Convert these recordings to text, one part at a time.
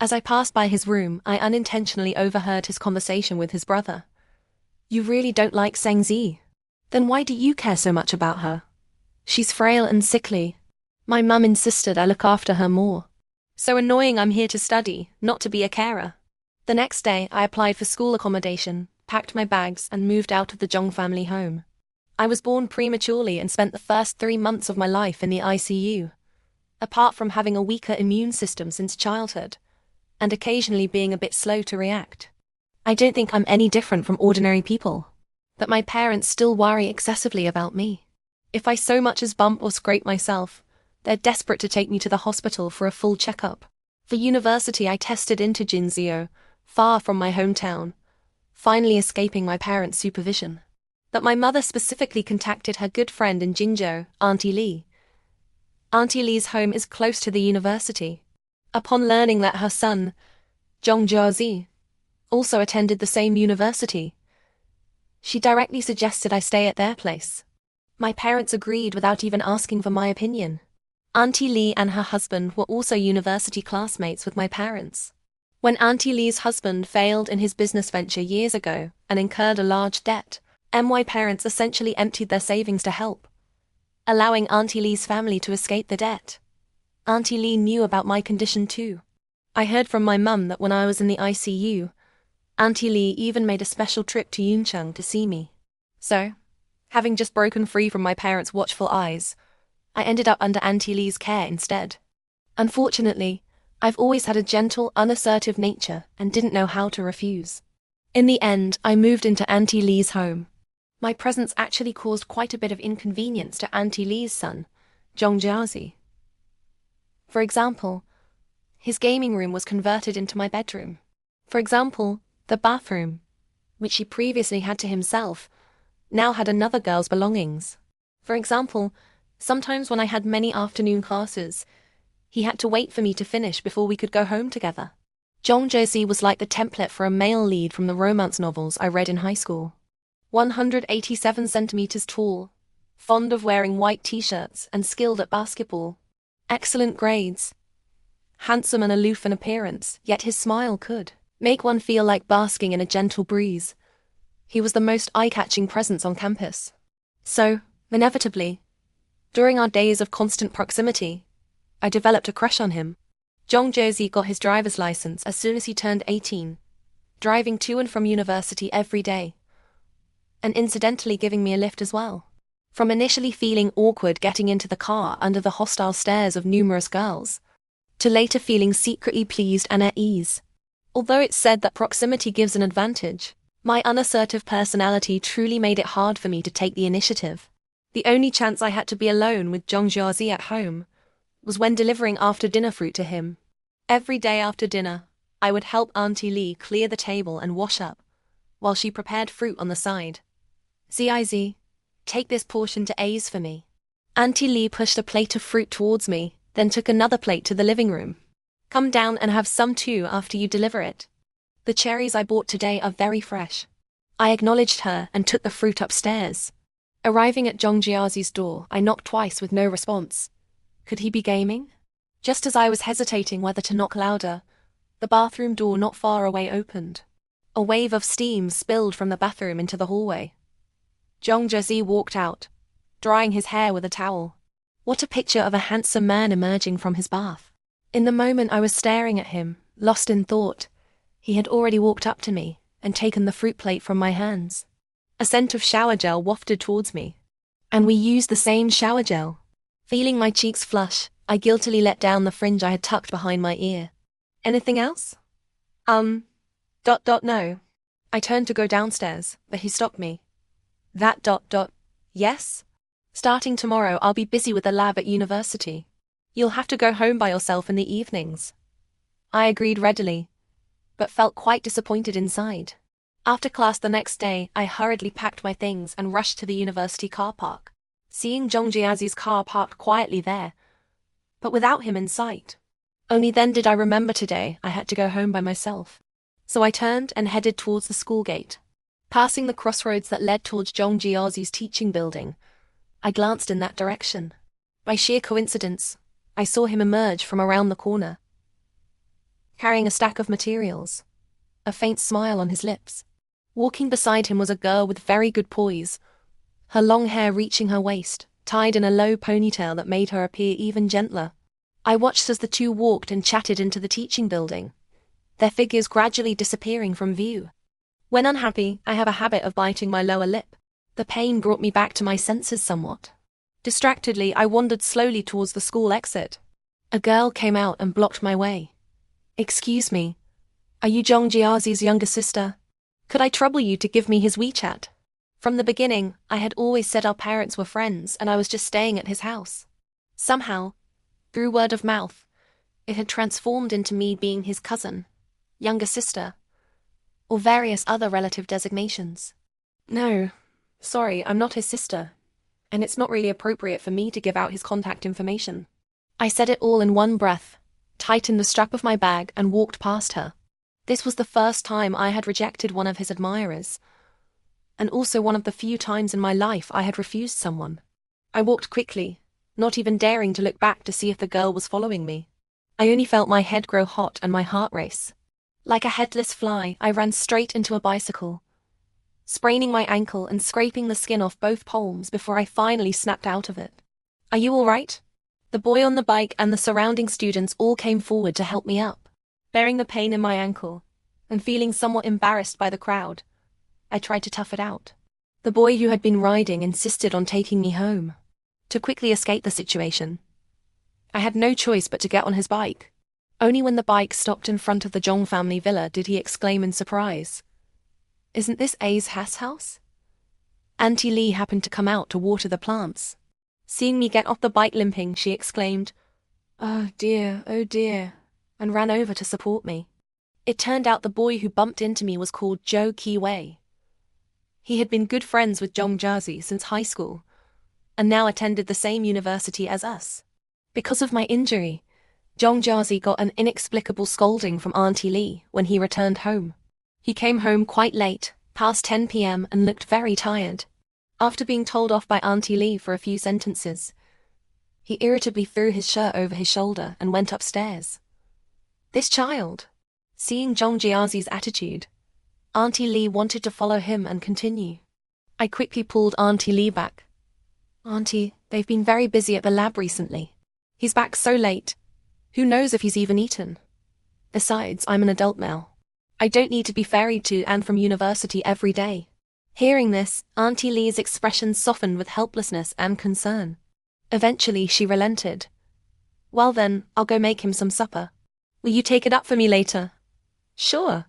As I passed by his room, I unintentionally overheard his conversation with his brother. "You really don't like Cen Zi? Then why do you care so much about her? She's frail and sickly. My mum insisted I look after her more. So annoying, I'm here to study, not to be a carer." The next day, I applied for school accommodation, packed my bags, and moved out of the Zhong family home. I was born prematurely and spent the first 3 months of my life in the ICU. Apart from having a weaker immune system since childhood, and occasionally being a bit slow to react, I don't think I'm any different from ordinary people. But my parents still worry excessively about me. If I so much as bump or scrape myself, they're desperate to take me to the hospital for a full checkup. For university, I tested into Jinzhou, far from my hometown, finally escaping my parents' supervision. But my mother specifically contacted her good friend in Jinzhou, Auntie Li. Auntie Li's home is close to the university. Upon learning that her son, Zhong Jiazhe, also attended the same university, she directly suggested I stay at their place. My parents agreed without even asking for my opinion. Auntie Li and her husband were also university classmates with my parents. When Auntie Li's husband failed in his business venture years ago and incurred a large debt, my parents essentially emptied their savings to help, allowing Auntie Li's family to escape the debt. Auntie Li knew about my condition too. I heard from my mum that when I was in the ICU, Auntie Li even made a special trip to Yuncheng to see me. So, having just broken free from my parents' watchful eyes, I ended up under Auntie Li's care instead. Unfortunately, I've always had a gentle, unassertive nature and didn't know how to refuse. In the end, I moved into Auntie Li's home. My presence actually caused quite a bit of inconvenience to Auntie Li's son, Zhong Jiazhe. For example, his gaming room was converted into my bedroom. For example, the bathroom, which he previously had to himself, now had another girl's belongings. For example, sometimes when I had many afternoon classes, he had to wait for me to finish before we could go home together. Zhong Jiazhe was like the template for a male lead from the romance novels I read in high school. 187 centimeters tall, fond of wearing white t-shirts and skilled at basketball. Excellent grades. Handsome and aloof in appearance, yet his smile could make one feel like basking in a gentle breeze. He was the most eye-catching presence on campus. So, inevitably, during our days of constant proximity, I developed a crush on him. Zhong Jiazhe got his driver's license as soon as he turned 18, driving to and from university every day, and incidentally giving me a lift as well. From initially feeling awkward getting into the car under the hostile stares of numerous girls, to later feeling secretly pleased and at ease. Although it's said that proximity gives an advantage, my unassertive personality truly made it hard for me to take the initiative. The only chance I had to be alone with Zhong Jiazhe at home was when delivering after-dinner fruit to him. Every day after dinner, I would help Auntie Li clear the table and wash up, while she prepared fruit on the side. "Ziz, take this portion to A's for me." Auntie Li pushed a plate of fruit towards me, then took another plate to the living room. "Come down and have some too after you deliver it. The cherries I bought today are very fresh." I acknowledged her and took the fruit upstairs. Arriving at Zhong Jiazhe's door, I knocked twice with no response. Could he be gaming? Just as I was hesitating whether to knock louder, the bathroom door not far away opened. A wave of steam spilled from the bathroom into the hallway. Zhong Jiazhe walked out, drying his hair with a towel. What a picture of a handsome man emerging from his bath. In the moment I was staring at him, lost in thought, he had already walked up to me and taken the fruit plate from my hands. A scent of shower gel wafted towards me, and we used the same shower gel. Feeling my cheeks flush, I guiltily let down the fringe I had tucked behind my ear. "Anything else?" No. I turned to go downstairs, but he stopped me. Yes? Starting tomorrow, I'll be busy with the lab at university. You'll have to go home by yourself in the evenings." I agreed readily, but felt quite disappointed inside. After class the next day, I hurriedly packed my things and rushed to the university car park. Seeing Zhong Jiazhe's car parked quietly there, but without him in sight. Only then did I remember today I had to go home by myself. So I turned and headed towards the school gate. Passing the crossroads that led towards Zhong Jiazhe's teaching building, I glanced in that direction. By sheer coincidence, I saw him emerge from around the corner. carrying a stack of materials, a faint smile on his lips. Walking beside him was a girl with very good poise, her long hair reaching her waist, tied in a low ponytail that made her appear even gentler. I watched as the two walked and chatted into the teaching building, their figures gradually disappearing from view. When unhappy, I have a habit of biting my lower lip. The pain brought me back to my senses somewhat. Distractedly, I wandered slowly towards the school exit. A girl came out and blocked my way. "Excuse me, are you Zhong Jiazhe's younger sister? Could I trouble you to give me his WeChat?" From the beginning, I had always said our parents were friends and I was just staying at his house. Somehow, through word of mouth, it had transformed into me being his cousin, younger sister, or various other relative designations. "No, sorry, I'm not his sister, and it's not really appropriate for me to give out his contact information." I said it all in one breath, tightened the strap of my bag and walked past her. This was the first time I had rejected one of his admirers, and also one of the few times in my life I had refused someone. I walked quickly, not even daring to look back to see if the girl was following me. I only felt my head grow hot and my heart race. Like a headless fly, I ran straight into a bicycle, spraining my ankle and scraping the skin off both palms before I finally snapped out of it. "Are you all right?" The boy on the bike and the surrounding students all came forward to help me up. Bearing the pain in my ankle, and feeling somewhat embarrassed by the crowd, I tried to tough it out. The boy who had been riding insisted on taking me home. To quickly escape the situation, I had no choice but to get on his bike. Only when the bike stopped in front of the Zhong family villa did he exclaim in surprise, "Isn't this A's house?" Auntie Lee happened to come out to water the plants. Seeing me get off the bike limping, she exclaimed, oh dear," and ran over to support me. It turned out the boy who bumped into me was called Zhou Qiwei. He had been good friends with Zhong Jiazhe since high school, and now attended the same university as us. Because of my injury, Zhong Jiazhe got an inexplicable scolding from Auntie Lee when he returned home. He came home quite late, past 10 p.m, and looked very tired. After being told off by Auntie Lee for a few sentences, he irritably threw his shirt over his shoulder and went upstairs. This child. Seeing Zhong Jiazhe's attitude, Auntie Lee wanted to follow him and continue. I quickly pulled Auntie Lee back. "Auntie, they've been very busy at the lab recently. He's back so late. Who knows if he's even eaten? Besides, I'm an adult now. I don't need to be ferried to and from university every day." Hearing this, Auntie Lee's expression softened with helplessness and concern. Eventually, she relented. "Well then, I'll go make him some supper. Will you take it up for me later?" "Sure."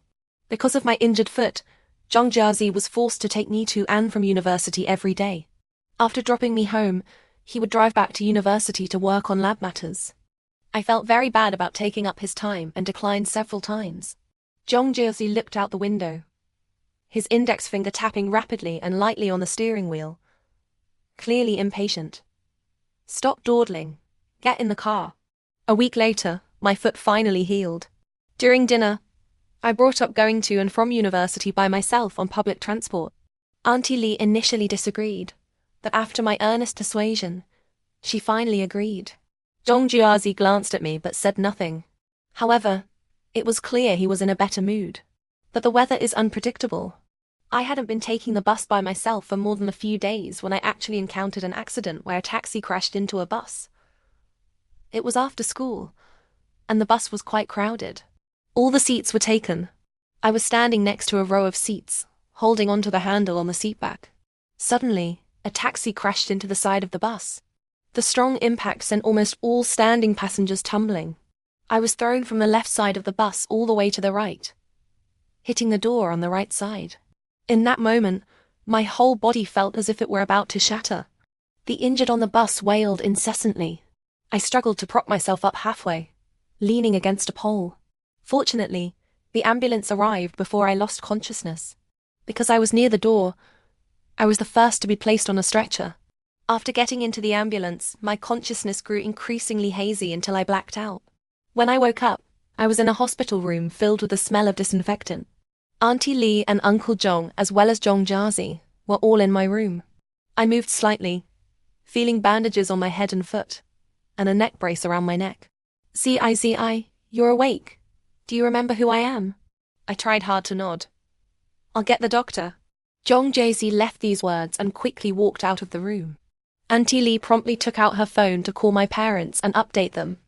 Because of my injured foot, Zhong Jiazhe was forced to take me to and from university every day. After dropping me home, he would drive back to university to work on lab matters. I felt very bad about taking up his time and declined several times. Zhong Jiazhe looked out the window, his index finger tapping rapidly and lightly on the steering wheel, clearly impatient. "Stop dawdling. Get in the car." A week later, my foot finally healed. During dinner, I brought up going to and from university by myself on public transport. Auntie Lee initially disagreed, but after my earnest persuasion, she finally agreed. Zhong Jiazhe glanced at me but said nothing. However, it was clear he was in a better mood. But the weather is unpredictable. I hadn't been taking the bus by myself for more than a few days when I actually encountered an accident where a taxi crashed into a bus. It was after school, and the bus was quite crowded. All the seats were taken. I was standing next to a row of seats, holding onto the handle on the seat back. Suddenly, a taxi crashed into the side of the bus. The strong impact sent almost all standing passengers tumbling. I was thrown from the left side of the bus all the way to the right, hitting the door on the right side. In that moment, my whole body felt as if it were about to shatter. The injured on the bus wailed incessantly. I struggled to prop myself up halfway, leaning against a pole. Fortunately, the ambulance arrived before I lost consciousness. Because I was near the door, I was the first to be placed on a stretcher. After getting into the ambulance, my consciousness grew increasingly hazy until I blacked out. When I woke up, I was in a hospital room filled with the smell of disinfectant. Auntie Lee and Uncle Zhong, as well as Zhong Jiazhe, were all in my room. I moved slightly, feeling bandages on my head and foot, and a neck brace around my neck. "Zi, you're awake. Do you remember who I am? I tried hard to nod. I'll get the doctor. Zhong Jiazhe left these words and quickly walked out of the room. Auntie Li promptly took out her phone to call my parents and update them.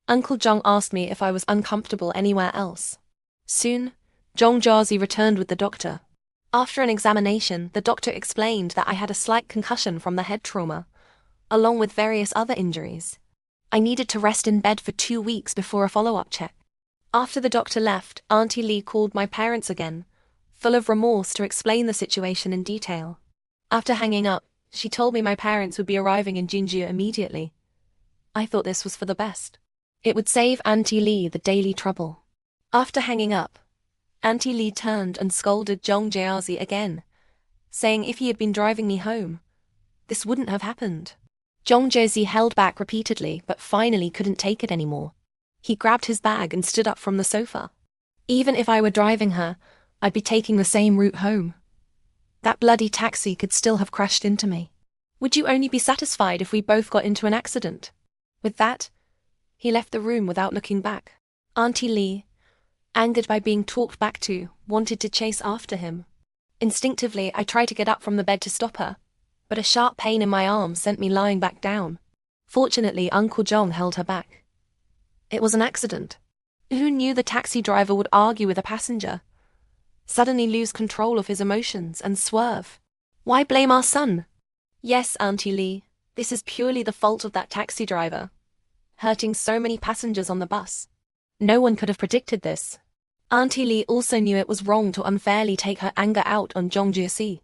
Uncle Zhong asked me if I was uncomfortable anywhere else. Soon, Zhong Jiazhe returned with the doctor. After an examination, the doctor explained that I had a slight concussion from the head trauma, along with various other injuries. I needed to rest in bed for 2 weeks before a follow-up check. After the doctor left, Auntie Li called my parents again, full of remorse, to explain the situation in detail. After hanging up, she told me my parents would be arriving in Jinju immediately. I thought this was for the best. It would save Auntie Li the daily trouble. After hanging up, Auntie Li turned and scolded Zhong Jiazhe again, saying if he had been driving me home, this wouldn't have happened. Zhong Jiazhe held back repeatedly but finally couldn't take it anymore. He grabbed his bag and stood up from the sofa. Even if I were driving her, I'd be taking the same route home. That bloody taxi could still have crashed into me. Would you only be satisfied if we both got into an accident? With that, he left the room without looking back. Auntie Li, angered by being talked back to, wanted to chase after him. Instinctively, I tried to get up from the bed to stop her, but a sharp pain in my arm sent me lying back down. Fortunately, Uncle Zhong held her back. It was an accident. Who knew the taxi driver would argue with a passenger, suddenly lose control of his emotions and swerve? Why blame our son? Yes, Auntie Li, this is purely the fault of that taxi driver, hurting so many passengers on the bus. No one could have predicted this. Auntie Li also knew it was wrong to unfairly take her anger out on Zhong Jiazhe.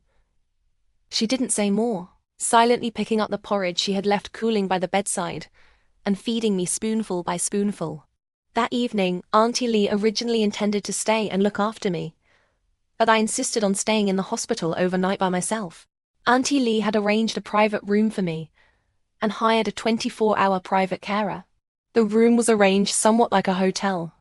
She didn't say more, silently picking up the porridge she had left cooling by the bedside and feeding me spoonful by spoonful. That evening, Auntie Li originally intended to stay and look after me, but I insisted on staying in the hospital overnight by myself. Auntie Li had arranged a private room for me and hired a 24-hour private carer. The room was arranged somewhat like a hotel,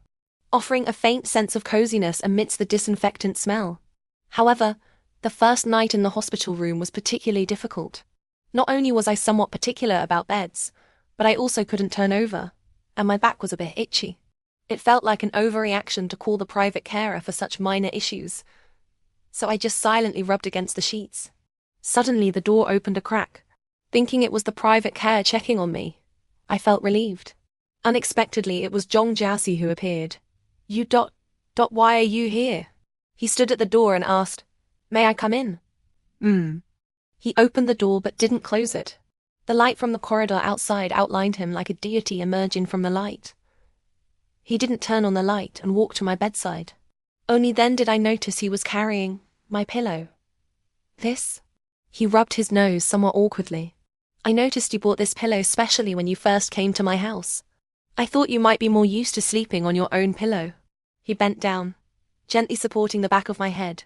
offering a faint sense of coziness amidst the disinfectant smell. However, the first night in the hospital room was particularly difficult. Not only was I somewhat particular about beds, but I also couldn't turn over, and my back was a bit itchy. It felt like an overreaction to call the private carer for such minor issues, so I just silently rubbed against the sheets. Suddenly the door opened a crack. Thinking it was the private carer checking on me, I felt relieved. Unexpectedly, it was Zhong Jiazhe who appeared. Why are you here? He stood at the door and asked, "May I come in?" He opened the door but didn't close it. The light from the corridor outside outlined him like a deity emerging from the light. He didn't turn on the light and walked to my bedside. Only then did I notice he was carrying my pillow. This? He rubbed his nose somewhat awkwardly. I noticed you bought this pillow specially when you first came to my house. I thought you might be more used to sleeping on your own pillow. He bent down, gently supporting the back of my head,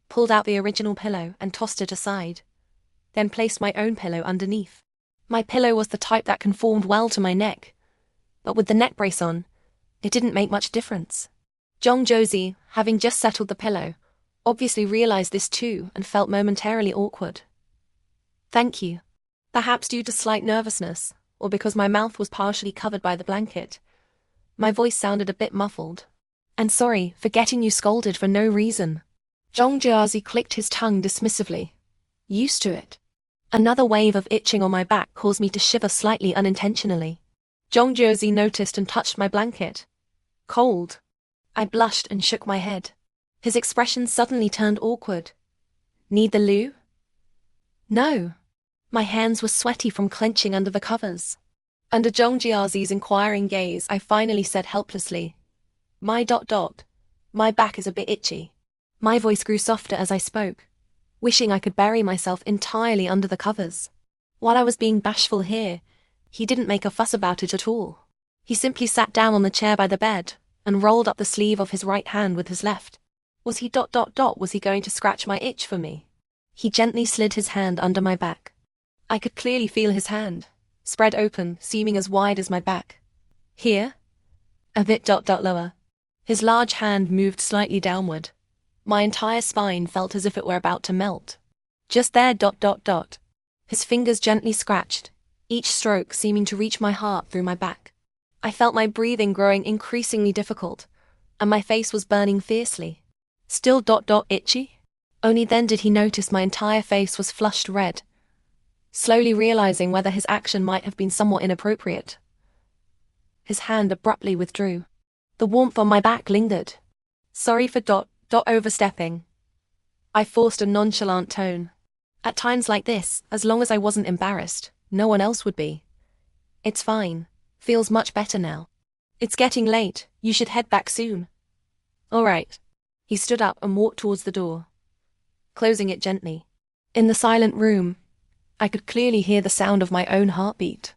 pulled out the original pillow and tossed it aside, then placed my own pillow underneath. My pillow was the type that conformed well to my neck, but with the neck brace on, it didn't make much difference. Zhong Jiazhe, having just settled the pillow, obviously realized this too and felt momentarily awkward. Thank you. Perhaps due to slight nervousness, or because my mouth was partially covered by the blanket, my voice sounded a bit muffled. And sorry for getting you scolded for no reason. Zhong Jiazhe clicked his tongue dismissively. Used to it. Another wave of itching on my back caused me to shiver slightly unintentionally. Zhong Jiazhe noticed and touched my blanket. Cold. I blushed and shook my head. His expression suddenly turned awkward. Need the loo? No. My hands were sweaty from clenching under the covers. Under Zhong Jiazhe's inquiring gaze, I finally said helplessly, My back is a bit itchy. My voice grew softer as I spoke, wishing I could bury myself entirely under the covers. While I was being bashful here, he didn't make a fuss about it at all. He simply sat down on the chair by the bed and rolled up the sleeve of his right hand with his left. Was he going to scratch my itch for me? He gently slid his hand under my back. I could clearly feel his hand, spread open, seeming as wide as my back. Here? A bit lower. His large hand moved slightly downward. My entire spine felt as if it were about to melt. Just there. His fingers gently scratched, each stroke seeming to reach my heart through my back. I felt my breathing growing increasingly difficult, and my face was burning fiercely. Still itchy? Only then did he notice my entire face was flushed red. Slowly realizing whether his action might have been somewhat inappropriate, his hand abruptly withdrew. The warmth on my back lingered. Sorry for overstepping. I forced a nonchalant tone. At times like this, as long as I wasn't embarrassed, no one else would be. It's fine. Feels much better now. It's getting late, you should head back soon. All right. He stood up and walked towards the door, closing it gently. In the silent room, I could clearly hear the sound of my own heartbeat.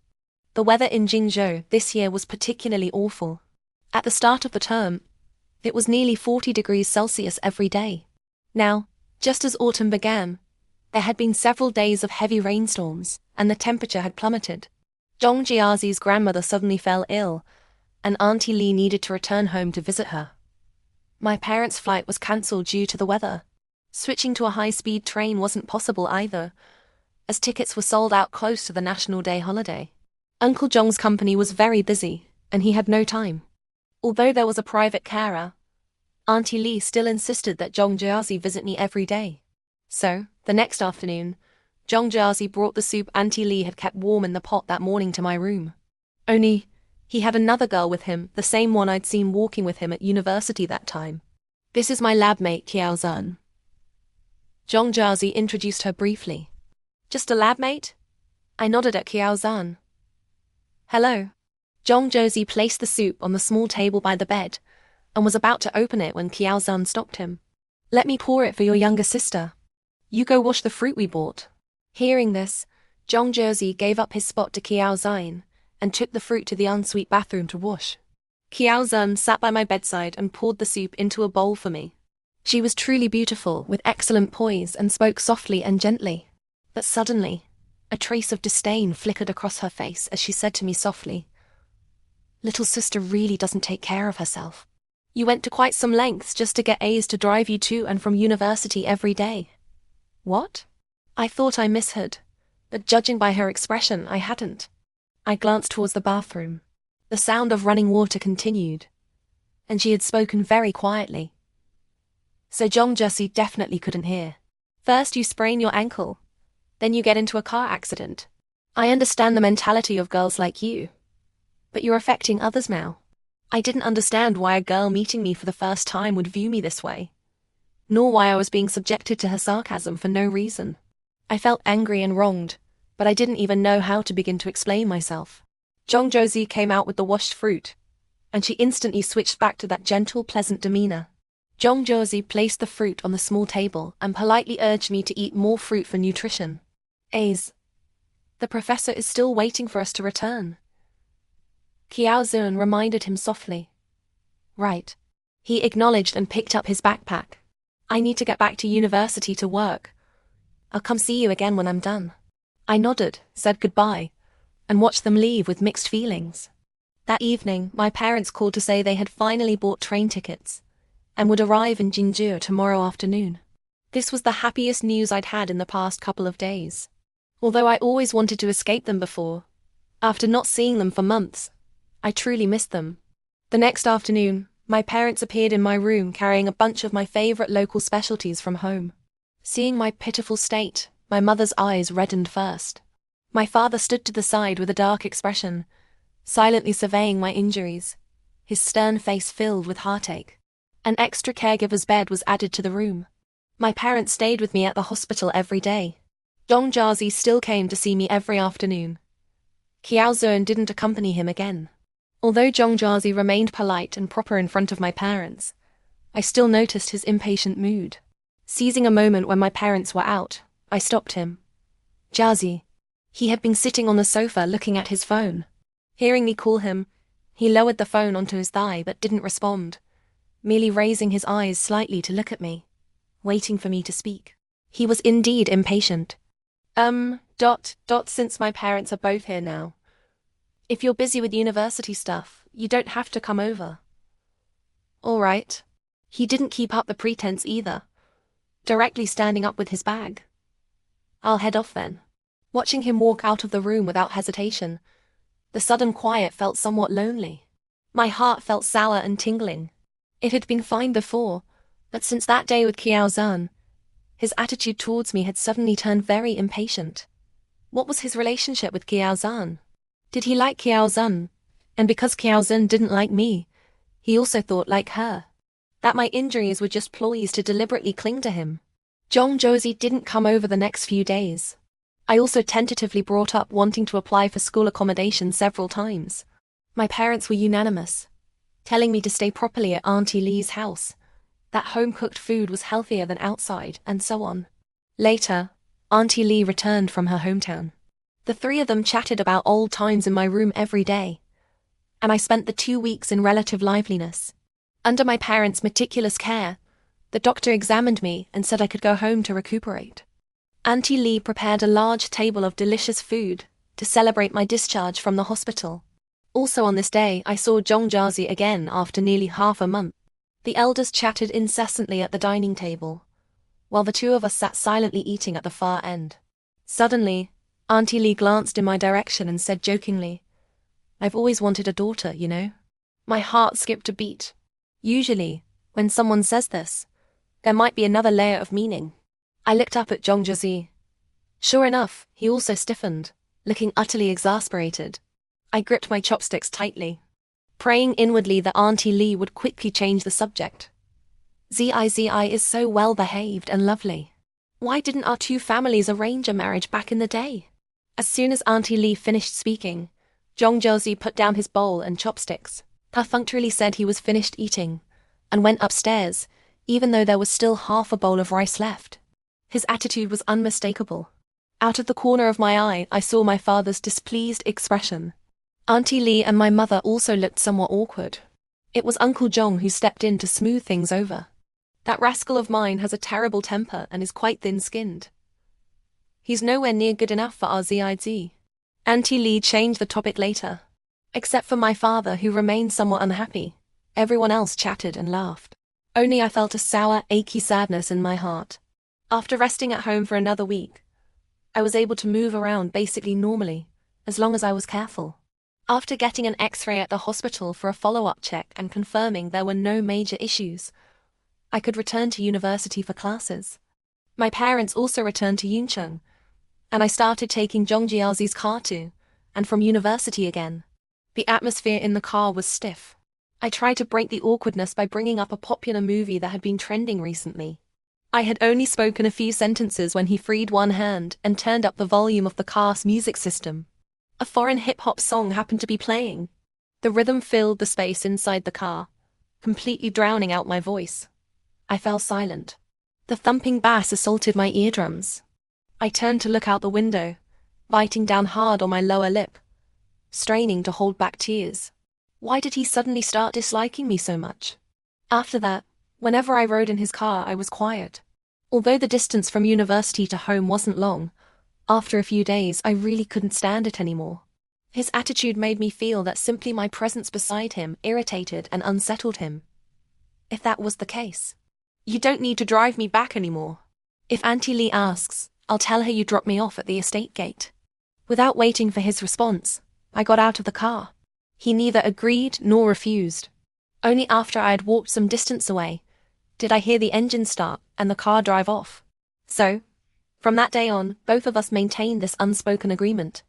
The weather in Jingzhou this year was particularly awful. At the start of the term, it was nearly 40 degrees Celsius every day. Now, just as autumn began, there had been several days of heavy rainstorms, and the temperature had plummeted. Zhong Jiazhe's grandmother suddenly fell ill, and Auntie Li needed to return home to visit her. My parents' flight was cancelled due to the weather. Switching to a high-speed train wasn't possible either, as tickets were sold out close to the National Day holiday. Uncle Zhong's company was very busy, and he had no time. Although there was a private carer, Auntie Li still insisted that Zhong Jiazhe visit me every day. So, the next afternoon, Zhong Jiazhe brought the soup Auntie Li had kept warm in the pot that morning to my room. Only, he had another girl with him, the same one I'd seen walking with him at university that time. This is my lab mate, Qiao Zhen. Zhong Jiazhe introduced her briefly. Just a lab mate? I nodded at Qiao Zhen. Hello. Zhong Jiazhe placed the soup on the small table by the bed, and was about to open it when Qiao Zhen stopped him. Let me pour it for your younger sister. You go wash the fruit we bought. Hearing this, Zhong Jiazhe gave up his spot to Qiao Zhen, and took the fruit to the ensuite bathroom to wash. Qiao Zhen sat by my bedside and poured the soup into a bowl for me. She was truly beautiful, with excellent poise, and spoke softly and gently. But suddenly, a trace of disdain flickered across her face as she said to me softly, "Little sister really doesn't take care of herself. You went to quite some lengths just to get A's to drive you to and from university every day." What? I thought I misheard, but judging by her expression, I hadn't. I glanced towards the bathroom. The sound of running water continued, and she had spoken very quietly. So Zhong Jiazhe definitely couldn't hear. First you sprain your ankle, then you get into a car accident. I understand the mentality of girls like you, but you're affecting others now. I didn't understand why a girl meeting me for the first time would view me this way, nor why I was being subjected to her sarcasm for no reason. I felt angry and wronged, but I didn't even know how to begin to explain myself. Zhong Jiazhe came out with the washed fruit, and she instantly switched back to that gentle, pleasant demeanor. Zhong Jiazhe placed the fruit on the small table and politely urged me to eat more fruit for nutrition. A's. The professor is still waiting for us to return. Qiao Zhen reminded him softly. Right. He acknowledged and picked up his backpack. I need to get back to university to work. I'll come see you again when I'm done. I nodded, said goodbye, and watched them leave with mixed feelings. That evening, my parents called to say they had finally bought train tickets, and would arrive in Jingzhou tomorrow afternoon. This was the happiest news I'd had in the past couple of days. Although I always wanted to escape them before, after not seeing them for months, I truly missed them. The next afternoon, my parents appeared in my room carrying a bunch of my favorite local specialties from home. Seeing my pitiful state, my mother's eyes reddened first. My father stood to the side with a dark expression, silently surveying my injuries, his stern face filled with heartache. An extra caregiver's bed was added to the room. My parents stayed with me at the hospital every day. Zhong Jiazhe still came to see me every afternoon. Qiao Zhen didn't accompany him again. Although Zhong Jiazhe remained polite and proper in front of my parents, I still noticed his impatient mood. Seizing a moment when my parents were out, I stopped him. Jiazhe. He had been sitting on the sofa looking at his phone. Hearing me call him, he lowered the phone onto his thigh but didn't respond, merely raising his eyes slightly to look at me, waiting for me to speak. He was indeed impatient. Since my parents are both here now. If you're busy with university stuff, you don't have to come over. All right. He didn't keep up the pretense either, directly standing up with his bag. I'll head off then. Watching him walk out of the room without hesitation, the sudden quiet felt somewhat lonely. My heart felt sour and tingling. It had been fine before, but since that day with Qiao Zhan, his attitude towards me had suddenly turned very impatient. What was his relationship with Qiao Zhan? Did he like Qiao Zhan? And because Qiao Zhan didn't like me, he also thought, like her, that my injuries were just ploys to deliberately cling to him. Zhong Jiazhe didn't come over the next few days. I also tentatively brought up wanting to apply for school accommodation several times. My parents were unanimous, telling me to stay properly at Auntie Lee's house, that home-cooked food was healthier than outside, and so on. Later, Auntie Lee returned from her hometown. The three of them chatted about old times in my room every day, and I spent the 2 weeks in relative liveliness. Under my parents' meticulous care, the doctor examined me and said I could go home to recuperate. Auntie Lee prepared a large table of delicious food to celebrate my discharge from the hospital. Also on this day, I saw Zhong Jiazhe again after nearly half a month. The elders chatted incessantly at the dining table, while the two of us sat silently eating at the far end. Suddenly, Auntie Lee glanced in my direction and said jokingly, "I've always wanted a daughter, you know." My heart skipped a beat. Usually, when someone says this, there might be another layer of meaning. I looked up at Zhong Jiazhe. Sure enough, he also stiffened, looking utterly exasperated. I gripped my chopsticks tightly, praying inwardly that Auntie Lee would quickly change the subject. Zi is so well-behaved and lovely. Why didn't our two families arrange a marriage back in the day? As soon as Auntie Lee finished speaking, Zhong Jiazhe put down his bowl and chopsticks, perfunctorily said he was finished eating, and went upstairs, even though there was still half a bowl of rice left. His attitude was unmistakable. Out of the corner of my eye, I saw my father's displeased expression. Auntie Lee and my mother also looked somewhat awkward. It was Uncle Zhong who stepped in to smooth things over. That rascal of mine has a terrible temper and is quite thin-skinned. He's nowhere near good enough for our Zi. Auntie Lee changed the topic later. Except for my father, who remained somewhat unhappy, everyone else chatted and laughed. Only I felt a sour, achy sadness in my heart. After resting at home for another week, I was able to move around basically normally, as long as I was careful. After getting an X-ray at the hospital for a follow-up check and confirming there were no major issues, I could return to university for classes. My parents also returned to Yuncheng, and I started taking Zhong Jiazhe's car to and from university again. The atmosphere in the car was stiff. I tried to break the awkwardness by bringing up a popular movie that had been trending recently. I had only spoken a few sentences when he freed one hand and turned up the volume of the car's music system. A foreign hip-hop song happened to be playing. The rhythm filled the space inside the car, completely drowning out my voice. I fell silent. The thumping bass assaulted my eardrums. I turned to look out the window, biting down hard on my lower lip, straining to hold back tears. Why did he suddenly start disliking me so much? After that, whenever I rode in his car, I was quiet. Although the distance from university to home wasn't long, after a few days I really couldn't stand it anymore. His attitude made me feel that simply my presence beside him irritated and unsettled him. If that was the case, "You don't need to drive me back anymore. If Auntie Lee asks, I'll tell her you dropped me off at the estate gate." Without waiting for his response, I got out of the car. He neither agreed nor refused. Only after I had walked some distance away did I hear the engine start and the car drive off. So, from that day on, both of us maintained this unspoken agreement.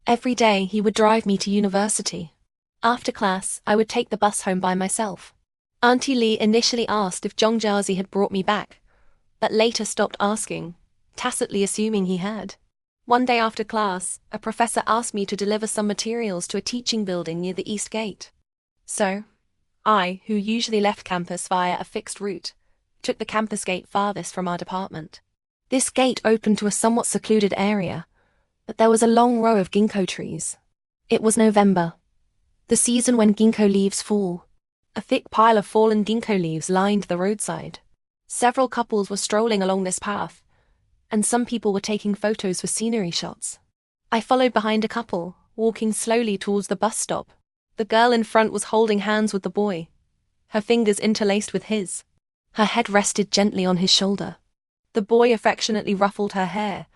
Every day he would drive me to university. After class, I would take the bus home by myself. Auntie Lee initially asked if Zhong Jiazhe had brought me back, but later stopped asking, tacitly assuming he had. One day after class, a professor asked me to deliver some materials to a teaching building near the East Gate. So, I, who usually left campus via a fixed route, took the campus gate farthest from our department. This gate opened to a somewhat secluded area, but there was a long row of ginkgo trees. It was November, the season when ginkgo leaves fall. A thick pile of fallen ginkgo leaves lined the roadside. Several couples were strolling along this path, and some people were taking photos for scenery shots. I followed behind a couple, walking slowly towards the bus stop. The girl in front was holding hands with the boy, her fingers interlaced with his. Her head rested gently on his shoulder. The boy affectionately ruffled her hair,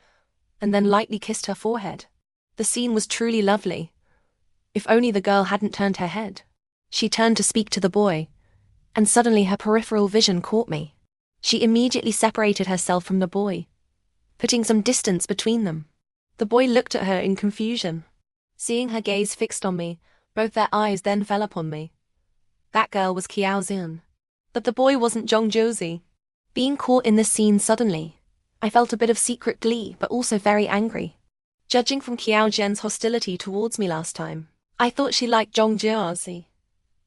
and then lightly kissed her forehead. The scene was truly lovely. If only the girl hadn't turned her head. She turned to speak to the boy, and suddenly her peripheral vision caught me. She immediately separated herself from the boy, putting some distance between them. The boy looked at her in confusion. Seeing her gaze fixed on me, both their eyes then fell upon me. That girl was Qiao Zhen. But the boy wasn't Zhong Jiazhe. Being caught in this scene suddenly, I felt a bit of secret glee but also very angry. Judging from Qiao Zhen's hostility towards me last time, I thought she liked Zhong Jiazhe.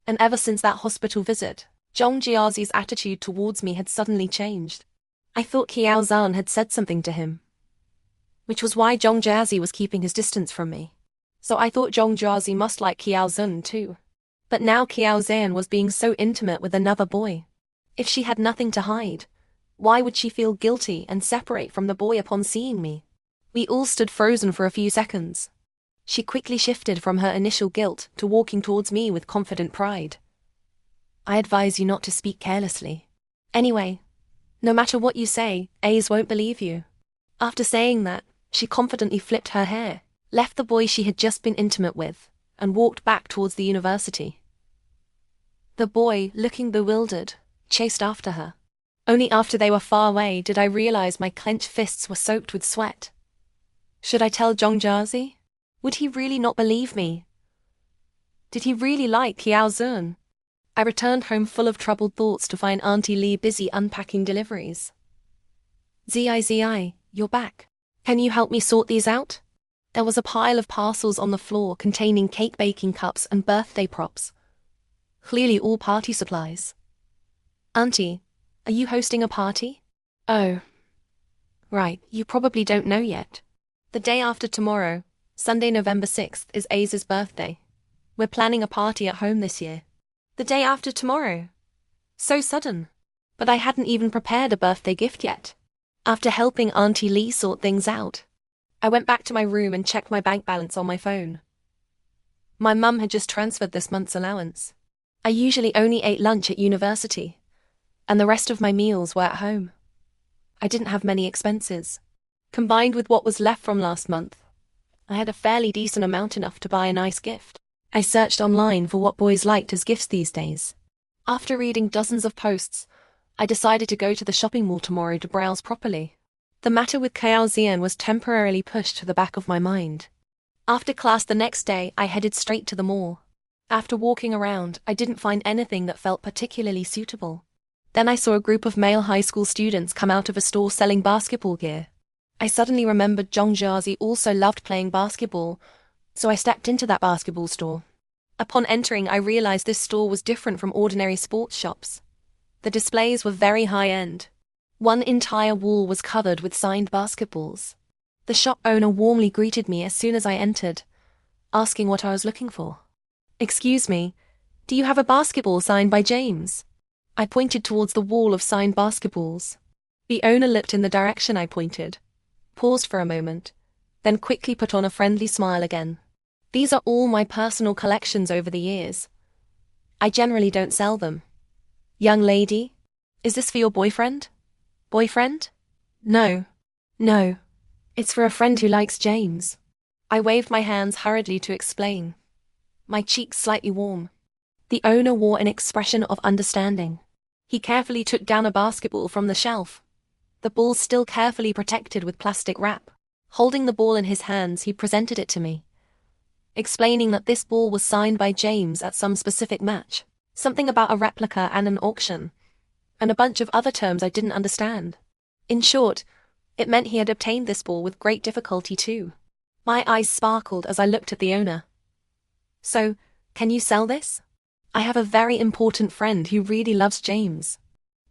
And ever since that hospital visit, Zhong Jiazhe's attitude towards me had suddenly changed. I thought Qiao Zhen had said something to him, which was why Zhong Jiazhe was keeping his distance from me. So I thought Zhong Jiazhe must like Qiao Zhen too. But now Qiao Zhen was being so intimate with another boy. If she had nothing to hide, why would she feel guilty and separate from the boy upon seeing me? We all stood frozen for a few seconds. She quickly shifted from her initial guilt to walking towards me with confident pride. I advise you not to speak carelessly. Anyway, no matter what you say, A's won't believe you. After saying that, she confidently flipped her hair, left the boy she had just been intimate with, and walked back towards the university. The boy, looking bewildered, chased after her. Only after they were far away did I realize my clenched fists were soaked with sweat. Should I tell Zhong Jiazhe? Would he really not believe me? Did he really like Qiao Zhen? I returned home full of troubled thoughts to find Auntie Li busy unpacking deliveries. Zi, you're back. Can you help me sort these out? There was a pile of parcels on the floor containing cake baking cups and birthday props. Clearly all party supplies. Auntie, are you hosting a party? Oh. Right, you probably don't know yet. The day after tomorrow, Sunday, November 6th, is A's birthday. We're planning a party at home this year. The day after tomorrow. So sudden. But I hadn't even prepared a birthday gift yet. After helping Auntie Li sort things out, I went back to my room and checked my bank balance on my phone. My mum had just transferred this month's allowance. I usually only ate lunch at university, and the rest of my meals were at home. I didn't have many expenses. Combined with what was left from last month, I had a fairly decent amount, enough to buy a nice gift. I searched online for what boys liked as gifts these days. After reading dozens of posts, I decided to go to the shopping mall tomorrow to browse properly. The matter with Qiao Zhen was temporarily pushed to the back of my mind. After class the next day, I headed straight to the mall. After walking around, I didn't find anything that felt particularly suitable. Then I saw a group of male high school students come out of a store selling basketball gear. I suddenly remembered Zhong Jiazhe also loved playing basketball, so I stepped into that basketball store. Upon entering, I realized this store was different from ordinary sports shops. The displays were very high-end. One entire wall was covered with signed basketballs. The shop owner warmly greeted me as soon as I entered, asking what I was looking for. "Excuse me, do you have a basketball signed by James?" I pointed towards the wall of signed basketballs. The owner looked in the direction I pointed, paused for a moment, then quickly put on a friendly smile again. "These are all my personal collections over the years. I generally don't sell them." "Young lady, is this for your boyfriend?" "Boyfriend? No. No. It's for a friend who likes James." I waved my hands hurriedly to explain, my cheeks slightly warm. The owner wore an expression of understanding. He carefully took down a basketball from the shelf, the ball still carefully protected with plastic wrap. Holding the ball in his hands, he presented it to me, explaining that this ball was signed by James at some specific match, something about a replica and an auction, and a bunch of other terms I didn't understand. In short, it meant he had obtained this ball with great difficulty too. My eyes sparkled as I looked at the owner. "So, can you sell this? I have a very important friend who really loves James."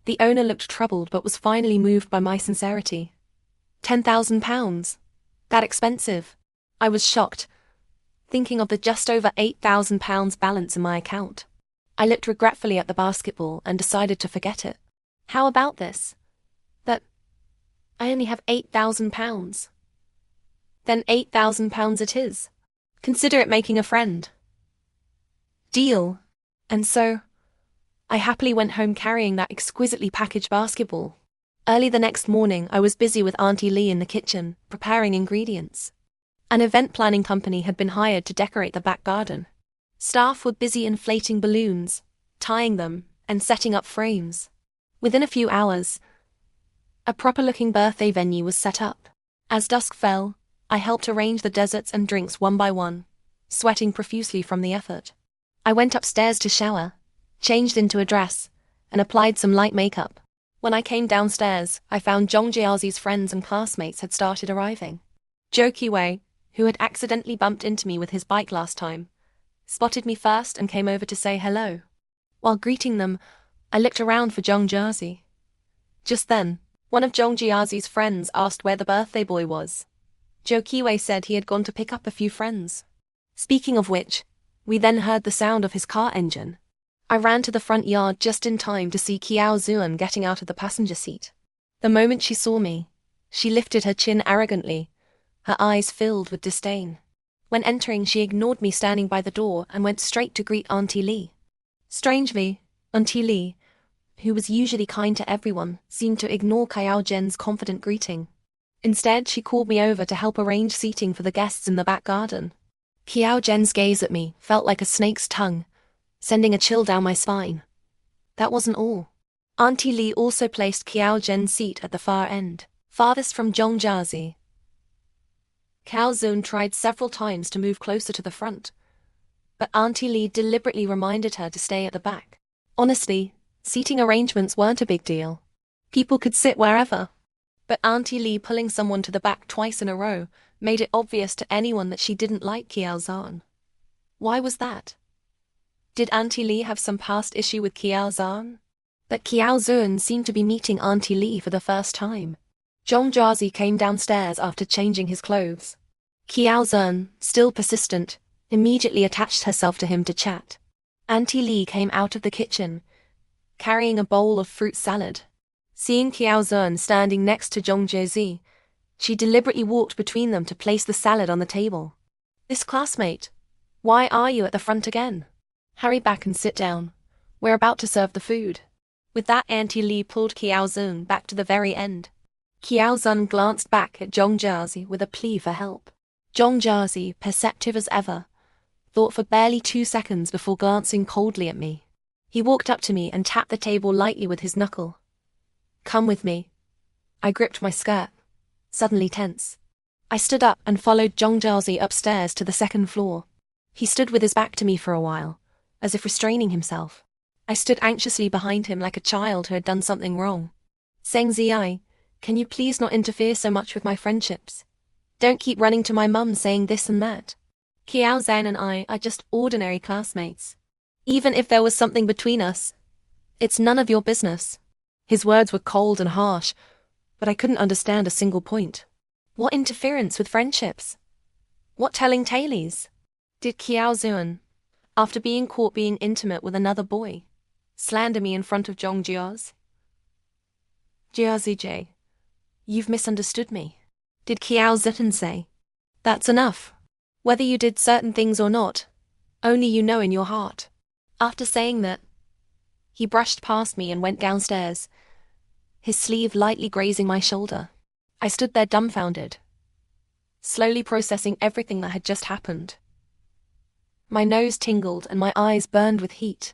The owner looked troubled but was finally moved by my sincerity. £10,000? That expensive? I was shocked, thinking of the just over £8,000 balance in my account. I looked regretfully at the basketball and decided to forget it. "How about this? That I only have £8,000. Then £8,000 it is. Consider it making a friend." Deal. And so, I happily went home carrying that exquisitely packaged basketball. Early the next morning, I was busy with Auntie Li in the kitchen, preparing ingredients. An event planning company had been hired to decorate the back garden. Staff were busy inflating balloons, tying them, and setting up frames. Within a few hours, a proper-looking birthday venue was set up. As dusk fell, I helped arrange the desserts and drinks one by one, sweating profusely from the effort. I went upstairs to shower, changed into a dress, and applied some light makeup. When I came downstairs, I found Zhong Jiazhe's friends and classmates had started arriving. Zhou Qiwei, who had accidentally bumped into me with his bike last time, spotted me first and came over to say hello. While greeting them, I looked around for Zhong Jiazhe. Just then, one of Zhong Jiazhe's friends asked where the birthday boy was. Zhou Qiwei said he had gone to pick up a few friends. Speaking of which, we then heard the sound of his car engine. I ran to the front yard just in time to see Qiao Zuan getting out of the passenger seat. The moment she saw me, she lifted her chin arrogantly, her eyes filled with disdain. When entering, she ignored me standing by the door and went straight to greet Auntie Li. Strangely, Auntie Li, who was usually kind to everyone, seemed to ignore Qiao Zhen's confident greeting. Instead, she called me over to help arrange seating for the guests in the back garden. Qiao Zhen's gaze at me felt like a snake's tongue, sending a chill down my spine. That wasn't all. Auntie Li also placed Qiao Zhen's seat at the far end, farthest from Zhong Jiazhe. Qiao Zun tried several times to move closer to the front, but Auntie Li deliberately reminded her to stay at the back. Honestly, seating arrangements weren't a big deal. People could sit wherever. But Auntie Li pulling someone to the back twice in a row made it obvious to anyone that she didn't like Qiao Zan. Why was that? Did Auntie Li have some past issue with Qiao Zan? But Qiao Zun seemed to be meeting Auntie Li for the first time. Zhong Jiazhe came downstairs after changing his clothes. Qiao Zun, still persistent, immediately attached herself to him to chat. Auntie Li came out of the kitchen, carrying a bowl of fruit salad. Seeing Qiao Zun standing next to Zhong Jiazhe, she deliberately walked between them to place the salad on the table. "This classmate, why are you at the front again? Hurry back and sit down. We're about to serve the food." With that, Auntie Li pulled Qiao Zun back to the very end. Qiao Zun glanced back at Zhong Jiazhe with a plea for help. Zhong Jiazhe, perceptive as ever, thought for barely 2 seconds before glancing coldly at me. He walked up to me and tapped the table lightly with his knuckle. "Come with me." I gripped my skirt, suddenly tense. I stood up and followed Zhong Jiazhe upstairs to the second floor. He stood with his back to me for a while, as if restraining himself. I stood anxiously behind him like a child who had done something wrong. "Cen Zi, can you please not interfere so much with my friendships? Don't keep running to my mum saying this and that. Qiao Zan and I are just ordinary classmates. Even if there was something between us, it's none of your business." His words were cold and harsh, but I couldn't understand a single point. What interference with friendships? What telling tales? Did Qiao Zuan, after being caught being intimate with another boy, slander me in front of Zhong Jiazhe? "Jiazhe, you've misunderstood me." Did Qiao Zitan say, "That's enough. Whether you did certain things or not, only you know in your heart." After saying that, he brushed past me and went downstairs, his sleeve lightly grazing my shoulder. I stood there dumbfounded, slowly processing everything that had just happened. My nose tingled and my eyes burned with heat.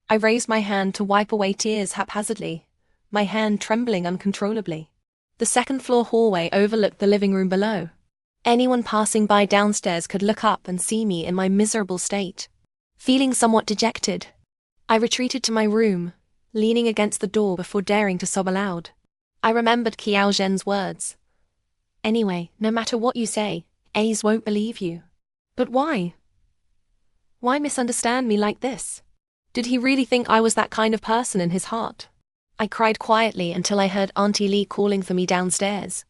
I raised my hand to wipe away tears haphazardly, my hand trembling uncontrollably. The second-floor hallway overlooked the living room below. Anyone passing by downstairs could look up and see me in my miserable state. Feeling somewhat dejected, I retreated to my room, leaning against the door before daring to sob aloud. I remembered Qiao Zhen's words. "Anyway, no matter what you say, A's won't believe you." But why? Why misunderstand me like this? Did he really think I was that kind of person in his heart? I cried quietly until I heard Auntie Li calling for me downstairs.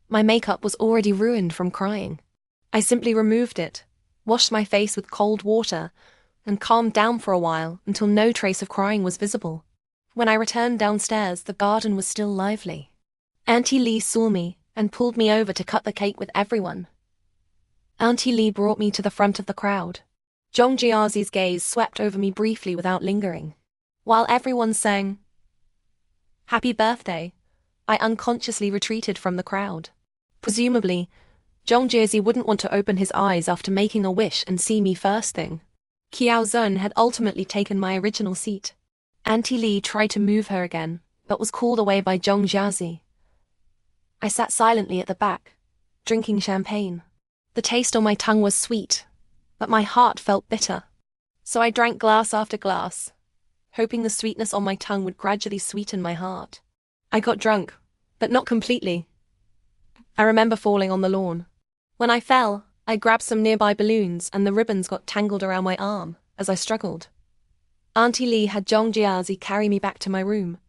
My makeup was already ruined from crying. I simply removed it, washed my face with cold water, and calmed down for a while until no trace of crying was visible. When I returned downstairs, the garden was still lively. Auntie Li saw me and pulled me over to cut the cake with everyone. Auntie Li brought me to the front of the crowd. Zhong Jiazhe's gaze swept over me briefly without lingering. While everyone sang "Happy Birthday," I unconsciously retreated from the crowd. Presumably, Zhong Jiazhe wouldn't want to open his eyes after making a wish and see me first thing. Qiao Zun had ultimately taken my original seat. Auntie Lee tried to move her again, but was called away by Zhong Jiazhe. I sat silently at the back, drinking champagne. The taste on my tongue was sweet, but my heart felt bitter. So I drank glass after glass, hoping the sweetness on my tongue would gradually sweeten my heart. I got drunk, but not completely. I remember falling on the lawn. When I fell, I grabbed some nearby balloons and the ribbons got tangled around my arm as I struggled. Auntie Lee had Zhong Jiazhe carry me back to my room.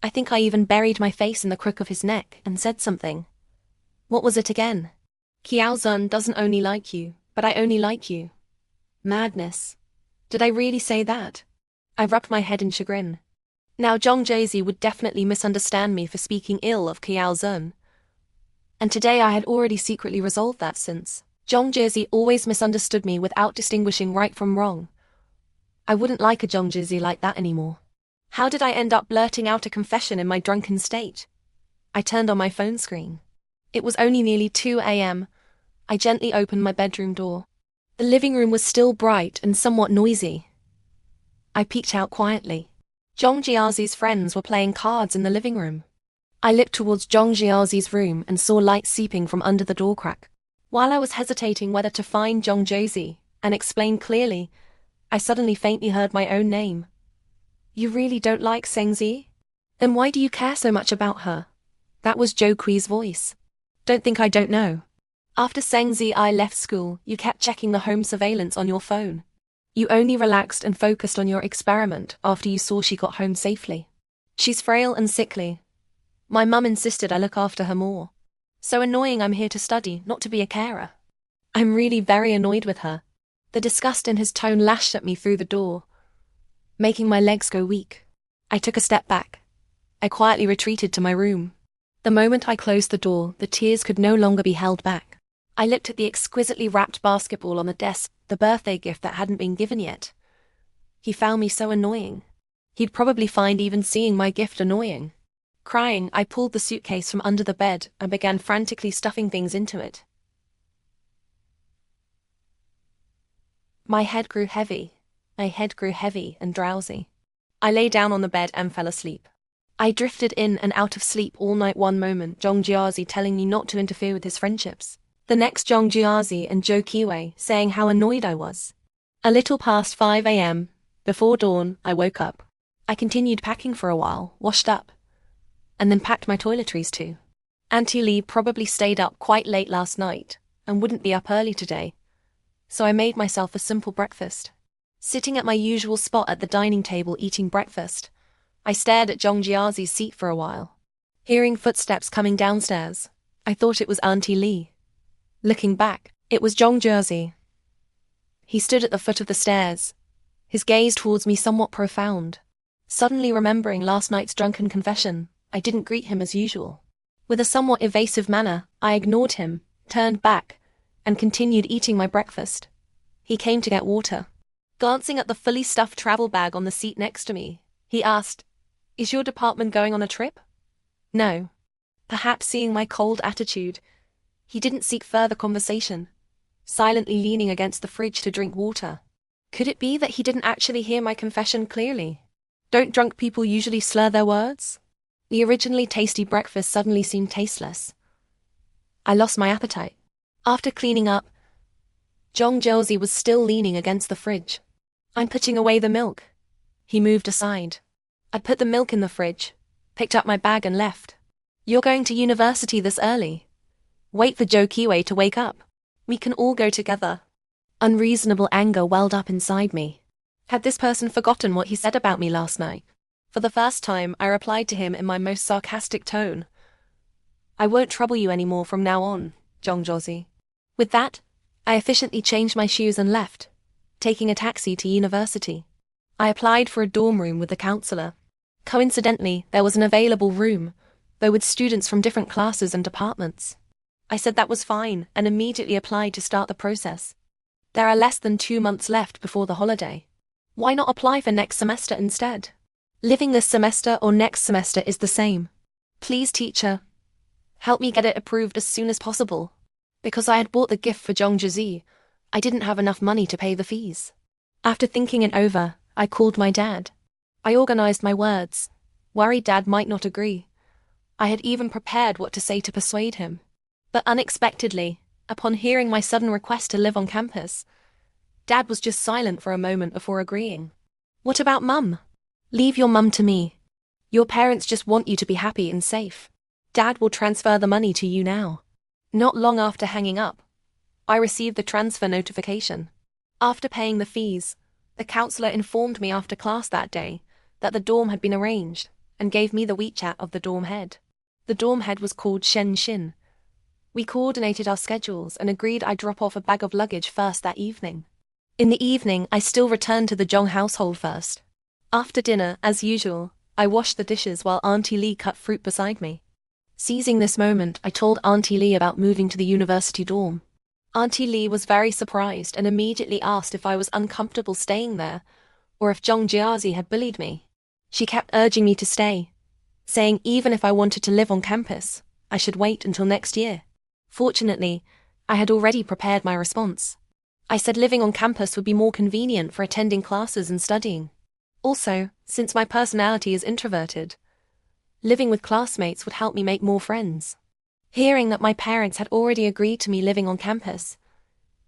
I think I even buried my face in the crook of his neck and said something. What was it again? Zun doesn't only like you, but I only like you. Madness. Did I really say that? I rubbed my head in chagrin. Now Zhong Jiazhe would definitely misunderstand me for speaking ill of Zun. And today I had already secretly resolved that since Zhong Jiazhe always misunderstood me without distinguishing right from wrong. I wouldn't like a Zhong Jiazhe like that anymore. How did I end up blurting out a confession in my drunken state? I turned on my phone screen. It was only nearly 2 a.m. I gently opened my bedroom door. The living room was still bright and somewhat noisy. I peeked out quietly. Zhong Jiazhe's friends were playing cards in the living room. I looked towards Zhong Jiazhe's room and saw light seeping from under the door crack. While I was hesitating whether to find Zhong Jiazhe and explain clearly, I suddenly faintly heard my own name. You really don't like Cen Zi? Then why do you care so much about her? That was Zhou Kui's voice. Don't think I don't know. After Cen Zi left school, you kept checking the home surveillance on your phone. You only relaxed and focused on your experiment after you saw she got home safely. She's frail and sickly. My mum insisted I look after her more. So annoying I'm here to study, not to be a carer. I'm really very annoyed with her. The disgust in his tone lashed at me through the door, making my legs go weak. I took a step back. I quietly retreated to my room. The moment I closed the door, the tears could no longer be held back. I looked at the exquisitely wrapped basketball on the desk, the birthday gift that hadn't been given yet. He found me so annoying. He'd probably find even seeing my gift annoying. Crying, I pulled the suitcase from under the bed and began frantically stuffing things into it. My head grew heavy and drowsy. I lay down on the bed and fell asleep. I drifted in and out of sleep all night. One moment, Zhong Jiazhe telling me not to interfere with his friendships. The next, Zhong Jiazhe and Zhou Kui saying how annoyed I was. A little past 5 a.m., before dawn, I woke up. I continued packing for a while, washed up, and then packed my toiletries too. Auntie Lee probably stayed up quite late last night and wouldn't be up early today. So I made myself a simple breakfast. Sitting at my usual spot at the dining table eating breakfast, I stared at Zhong Jiazhe's seat for a while. Hearing footsteps coming downstairs, I thought it was Auntie Lee. Looking back, it was Zhong Jiazhe. He stood at the foot of the stairs, his gaze towards me somewhat profound. Suddenly remembering last night's drunken confession, I didn't greet him as usual. With a somewhat evasive manner, I ignored him, turned back, and continued eating my breakfast. He came to get water. Glancing at the fully stuffed travel bag on the seat next to me, he asked, "Is your department going on a trip?" No. Perhaps seeing my cold attitude, he didn't seek further conversation, silently leaning against the fridge to drink water. Could it be that he didn't actually hear my confession clearly? Don't drunk people usually slur their words? The originally tasty breakfast suddenly seemed tasteless. I lost my appetite. After cleaning up, Zhong Jiazhe was still leaning against the fridge. "I'm putting away the milk." He moved aside. I put the milk in the fridge, picked up my bag and left. "You're going to university this early. Wait for Zhou Kui to wake up. We can all go together." Unreasonable anger welled up inside me. Had this person forgotten what he said about me last night? For the first time, I replied to him in my most sarcastic tone. "I won't trouble you anymore from now on, Zhong Jiazhe." With that, I efficiently changed my shoes and left, taking a taxi to university. I applied for a dorm room with the counselor. Coincidentally, there was an available room, though with students from different classes and departments. I said that was fine and immediately applied to start the process. There are less than 2 months left before the holiday. Why not apply for next semester instead? Living this semester or next semester is the same. Please, teacher, help me get it approved as soon as possible. Because I had bought the gift for Zhong Jiazhe, I didn't have enough money to pay the fees. After thinking it over, I called my dad. I organized my words, worried Dad might not agree. I had even prepared what to say to persuade him. But unexpectedly, upon hearing my sudden request to live on campus, Dad was just silent for a moment before agreeing. What about Mum? Leave your mum to me. Your parents just want you to be happy and safe. Dad will transfer the money to you now. Not long after hanging up, I received the transfer notification. After paying the fees, the counselor informed me after class that day that the dorm had been arranged and gave me the WeChat of the dorm head. The dorm head was called Cen Zi. We coordinated our schedules and agreed I'd drop off a bag of luggage first that evening. In the evening, I still returned to the Zhong household first. After dinner, as usual, I washed the dishes while Auntie Lee cut fruit beside me. Seizing this moment, I told Auntie Lee about moving to the university dorm. Auntie Lee was very surprised and immediately asked if I was uncomfortable staying there, or if Zhong Jiazhe had bullied me. She kept urging me to stay, saying even if I wanted to live on campus, I should wait until next year. Fortunately, I had already prepared my response. I said living on campus would be more convenient for attending classes and studying. Also, since my personality is introverted, living with classmates would help me make more friends. Hearing that my parents had already agreed to me living on campus,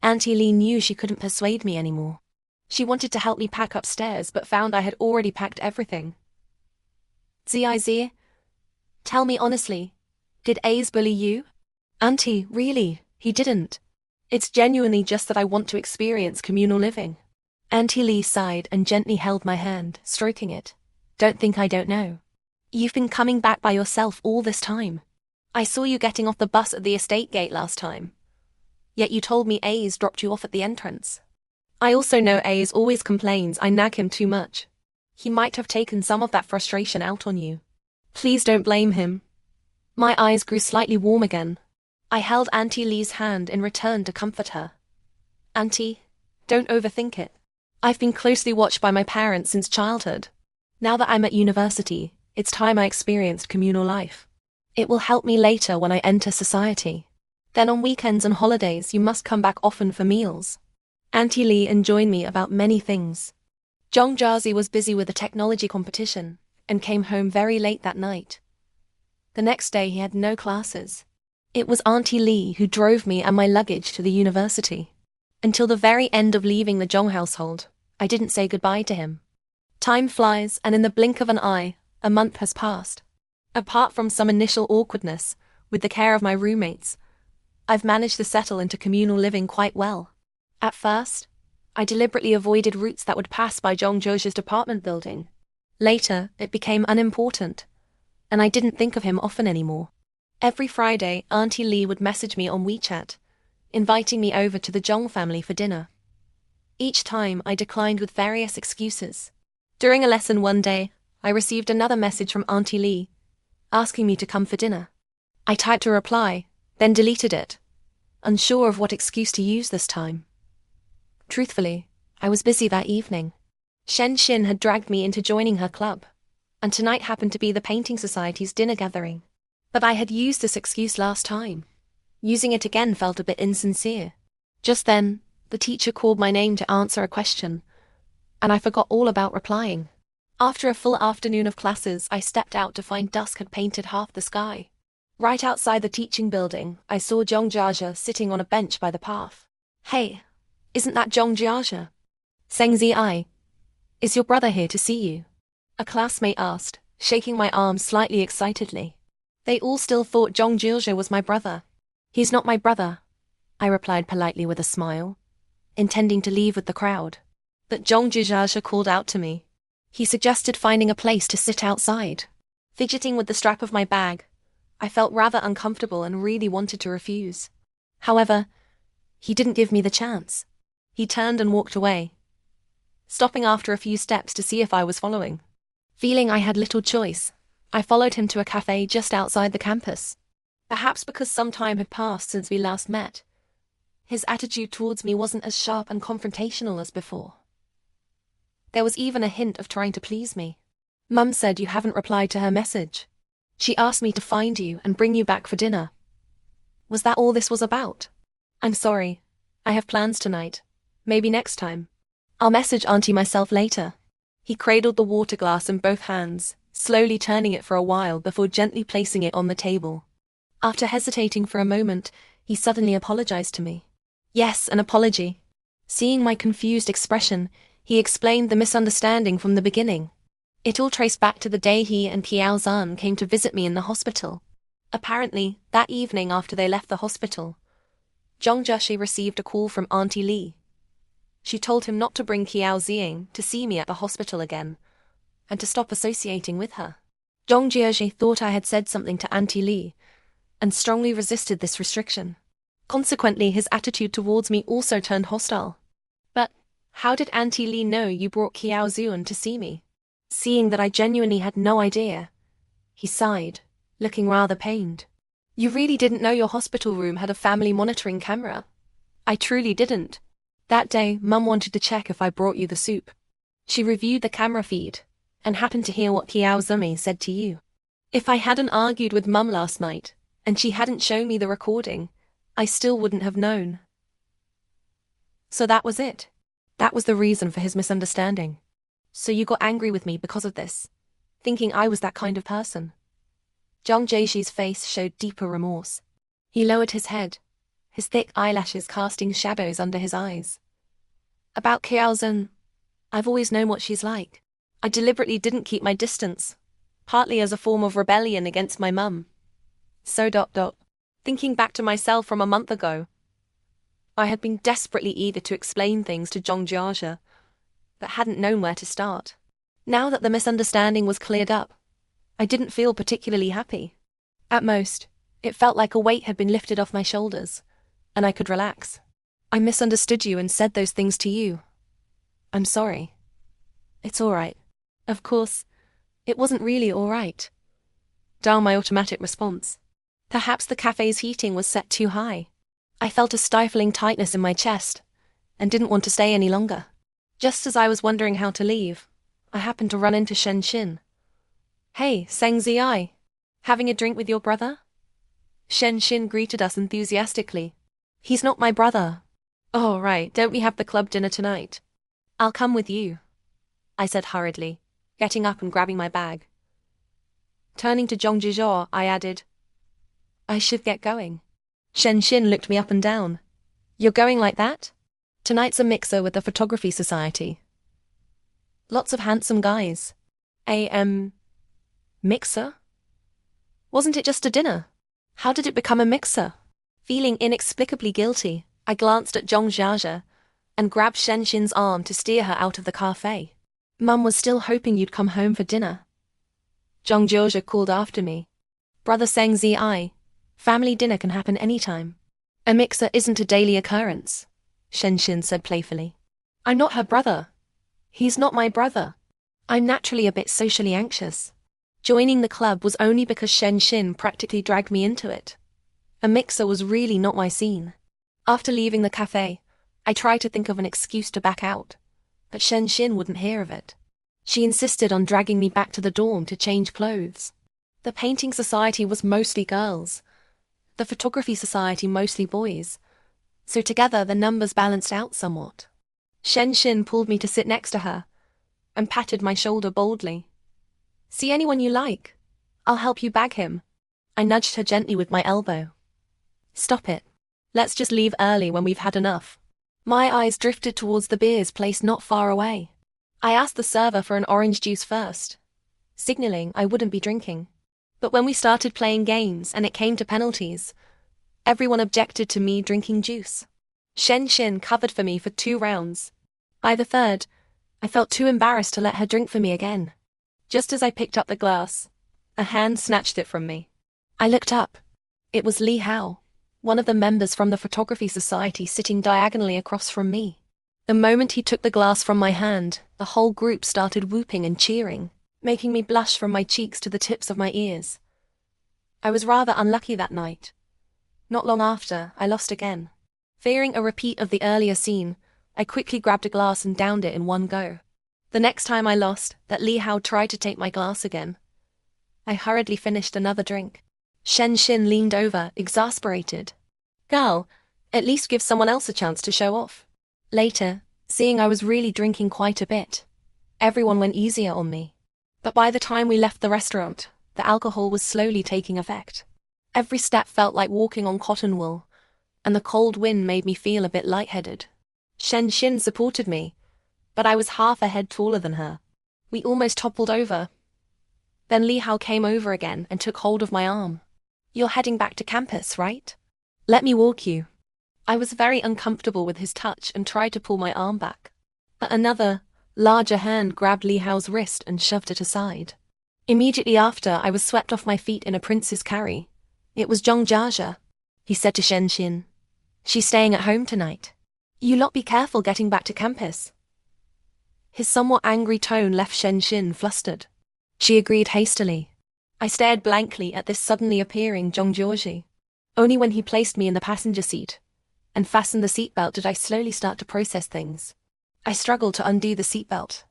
Auntie Lee knew she couldn't persuade me anymore. She wanted to help me pack upstairs but found I had already packed everything. Zi, tell me honestly, did A's bully you? Auntie, really, he didn't. It's genuinely just that I want to experience communal living. Auntie Lee sighed and gently held my hand, stroking it. Don't think I don't know. You've been coming back by yourself all this time. I saw you getting off the bus at the estate gate last time. Yet you told me A's dropped you off at the entrance. I also know A's always complains I nag him too much. He might have taken some of that frustration out on you. Please don't blame him. My eyes grew slightly warm again. I held Auntie Lee's hand in return to comfort her. Auntie, don't overthink it. I've been closely watched by my parents since childhood. Now that I'm at university, it's time I experienced communal life. It will help me later when I enter society. Then on weekends and holidays you must come back often for meals. Auntie Lee enjoined me about many things. Zhong Jiazhe was busy with a technology competition and came home very late that night. The next day he had no classes. It was Auntie Lee who drove me and my luggage to the university. Until the very end of leaving the Zhong household, I didn't say goodbye to him. Time flies, and in the blink of an eye, a month has passed. Apart from some initial awkwardness, with the care of my roommates, I've managed to settle into communal living quite well. At first, I deliberately avoided routes that would pass by Zhong Jiazhe's apartment building. Later, it became unimportant, and I didn't think of him often anymore. Every Friday, Auntie Lee would message me on WeChat, inviting me over to the Zhong family for dinner. Each time, I declined with various excuses. During a lesson one day, I received another message from Auntie Lee, asking me to come for dinner. I typed a reply, then deleted it, unsure of what excuse to use this time. Truthfully, I was busy that evening. Cen Zi had dragged me into joining her club, and tonight happened to be the Painting Society's dinner gathering. But I had used this excuse last time. Using it again felt a bit insincere. Just then, the teacher called my name to answer a question, and I forgot all about replying. After a full afternoon of classes, I stepped out to find dusk had painted half the sky. Right outside the teaching building, I saw Zhong Jiazhe sitting on a bench by the path. Hey, isn't that Zhong Jiazhe? Cen Zi, is your brother here to see you? A classmate asked, shaking my arm slightly excitedly. They all still thought Zhong Jiazhe was my brother. He's not my brother, I replied politely with a smile, intending to leave with the crowd. But Zhong Jiazhe called out to me. He suggested finding a place to sit outside. Fidgeting with the strap of my bag, I felt rather uncomfortable and really wanted to refuse. However, he didn't give me the chance. He turned and walked away, stopping after a few steps to see if I was following. Feeling I had little choice, I followed him to a cafe just outside the campus. Perhaps because some time had passed since we last met, his attitude towards me wasn't as sharp and confrontational as before. There was even a hint of trying to please me. Mum said you haven't replied to her message. She asked me to find you and bring you back for dinner. Was that all this was about? I'm sorry. I have plans tonight. Maybe next time. I'll message Auntie myself later. He cradled the water glass in both hands, slowly turning it for a while before gently placing it on the table. After hesitating for a moment, he suddenly apologized to me. Yes, an apology. Seeing my confused expression, he explained the misunderstanding from the beginning. It all traced back to the day he and Piao Zan came to visit me in the hospital. Apparently, that evening after they left the hospital, Zhong Jiazhe received a call from Auntie Li. She told him not to bring Qiao Ziying to see me at the hospital again, and to stop associating with her. Zhong Jiazhe thought I had said something to Auntie Li, and strongly resisted this restriction. Consequently, his attitude towards me also turned hostile. But how did Auntie Li know you brought Qiao Ziying to see me? Seeing that I genuinely had no idea, he sighed, looking rather pained. You really didn't know your hospital room had a family monitoring camera? I truly didn't. That day, Mum wanted to check if I brought you the soup. She reviewed the camera feed, and happened to hear what Qiao Zumi said to you. If I hadn't argued with Mum last night, and she hadn't shown me the recording, I still wouldn't have known. So that was it. That was the reason for his misunderstanding. So you got angry with me because of this, thinking I was that kind of person. Zhong Jiazhe's face showed deeper remorse. He lowered his head, his thick eyelashes casting shadows under his eyes. About Qiao Zun, I've always known what she's like. I deliberately didn't keep my distance, partly as a form of rebellion against my mum. Thinking back to myself from a month ago, I had been desperately eager to explain things to Zhong Jiazhe, but hadn't known where to start. Now that the misunderstanding was cleared up, I didn't feel particularly happy. At most, it felt like a weight had been lifted off my shoulders, and I could relax. I misunderstood you and said those things to you. I'm sorry. It's all right. Of course, it wasn't really all right. Down my automatic response. Perhaps the cafe's heating was set too high. I felt a stifling tightness in my chest, and didn't want to stay any longer. Just as I was wondering how to leave, I happened to run into Shen Xin. Hey, Cen Zi, having a drink with your brother? Shen Xin greeted us enthusiastically. He's not my brother. Oh, right, don't we have the club dinner tonight? I'll come with you, I said hurriedly, getting up and grabbing my bag. Turning to Zhong Jiazhe, I added, I should get going. Shen Xin looked me up and down. You're going like that? Tonight's a mixer with the Photography Society. Lots of handsome guys. Mixer? Wasn't it just a dinner? How did it become a mixer? Feeling inexplicably guilty, I glanced at Zhong Jiazhe and grabbed Shen Xin's arm to steer her out of the cafe. Mum was still hoping you'd come home for dinner. Zhong Jiazhe called after me. Brother Cen Zi, family dinner can happen anytime. A mixer isn't a daily occurrence, Shen Xin said playfully. I'm not her brother. He's not my brother. I'm naturally a bit socially anxious. Joining the club was only because Shen Xin practically dragged me into it. A mixer was really not my scene. After leaving the cafe, I tried to think of an excuse to back out, but Shen Xin wouldn't hear of it. She insisted on dragging me back to the dorm to change clothes. The painting society was mostly girls, the photography society mostly boys, so together the numbers balanced out somewhat. Shen Xin pulled me to sit next to her and patted my shoulder boldly. See anyone you like? I'll help you bag him. I nudged her gently with my elbow. Stop it. Let's just leave early when we've had enough. My eyes drifted towards the beers placed not far away. I asked the server for an orange juice first, signaling I wouldn't be drinking. But when we started playing games and it came to penalties, everyone objected to me drinking juice. Shen Xin covered for me for 2 rounds. By the third, I felt too embarrassed to let her drink for me again. Just as I picked up the glass, a hand snatched it from me. I looked up. It was Li Hao, one of the members from the Photography Society sitting diagonally across from me. The moment he took the glass from my hand, the whole group started whooping and cheering, making me blush from my cheeks to the tips of my ears. I was rather unlucky that night. Not long after, I lost again. Fearing a repeat of the earlier scene, I quickly grabbed a glass and downed it in one go. The next time I lost, that Li Hao tried to take my glass again. I hurriedly finished another drink. Shen Xin leaned over, exasperated. Girl, at least give someone else a chance to show off. Later, seeing I was really drinking quite a bit, Everyone went easier on me. But by the time we left the restaurant, the alcohol was slowly taking effect. Every step felt like walking on cotton wool, and the cold wind made me feel a bit lightheaded. Cen Zi supported me, but I was half a head taller than her. We almost toppled over. Then Li Hao came over again and took hold of my arm. "You're heading back to campus, right? Let me walk you." I was very uncomfortable with his touch and tried to pull my arm back. But another, larger hand grabbed Li Hao's wrist and shoved it aside. Immediately after, I was swept off my feet in a prince's carry. It was Zhong Jiazhe. He said to Cen Zi, "She's staying at home tonight. You lot be careful getting back to campus." His somewhat angry tone left Cen Zi flustered. She agreed hastily. I stared blankly at this suddenly appearing Zhong Jiazhe. Only when he placed me in the passenger seat and fastened the seatbelt did I slowly start to process things. I struggled to undo the seatbelt,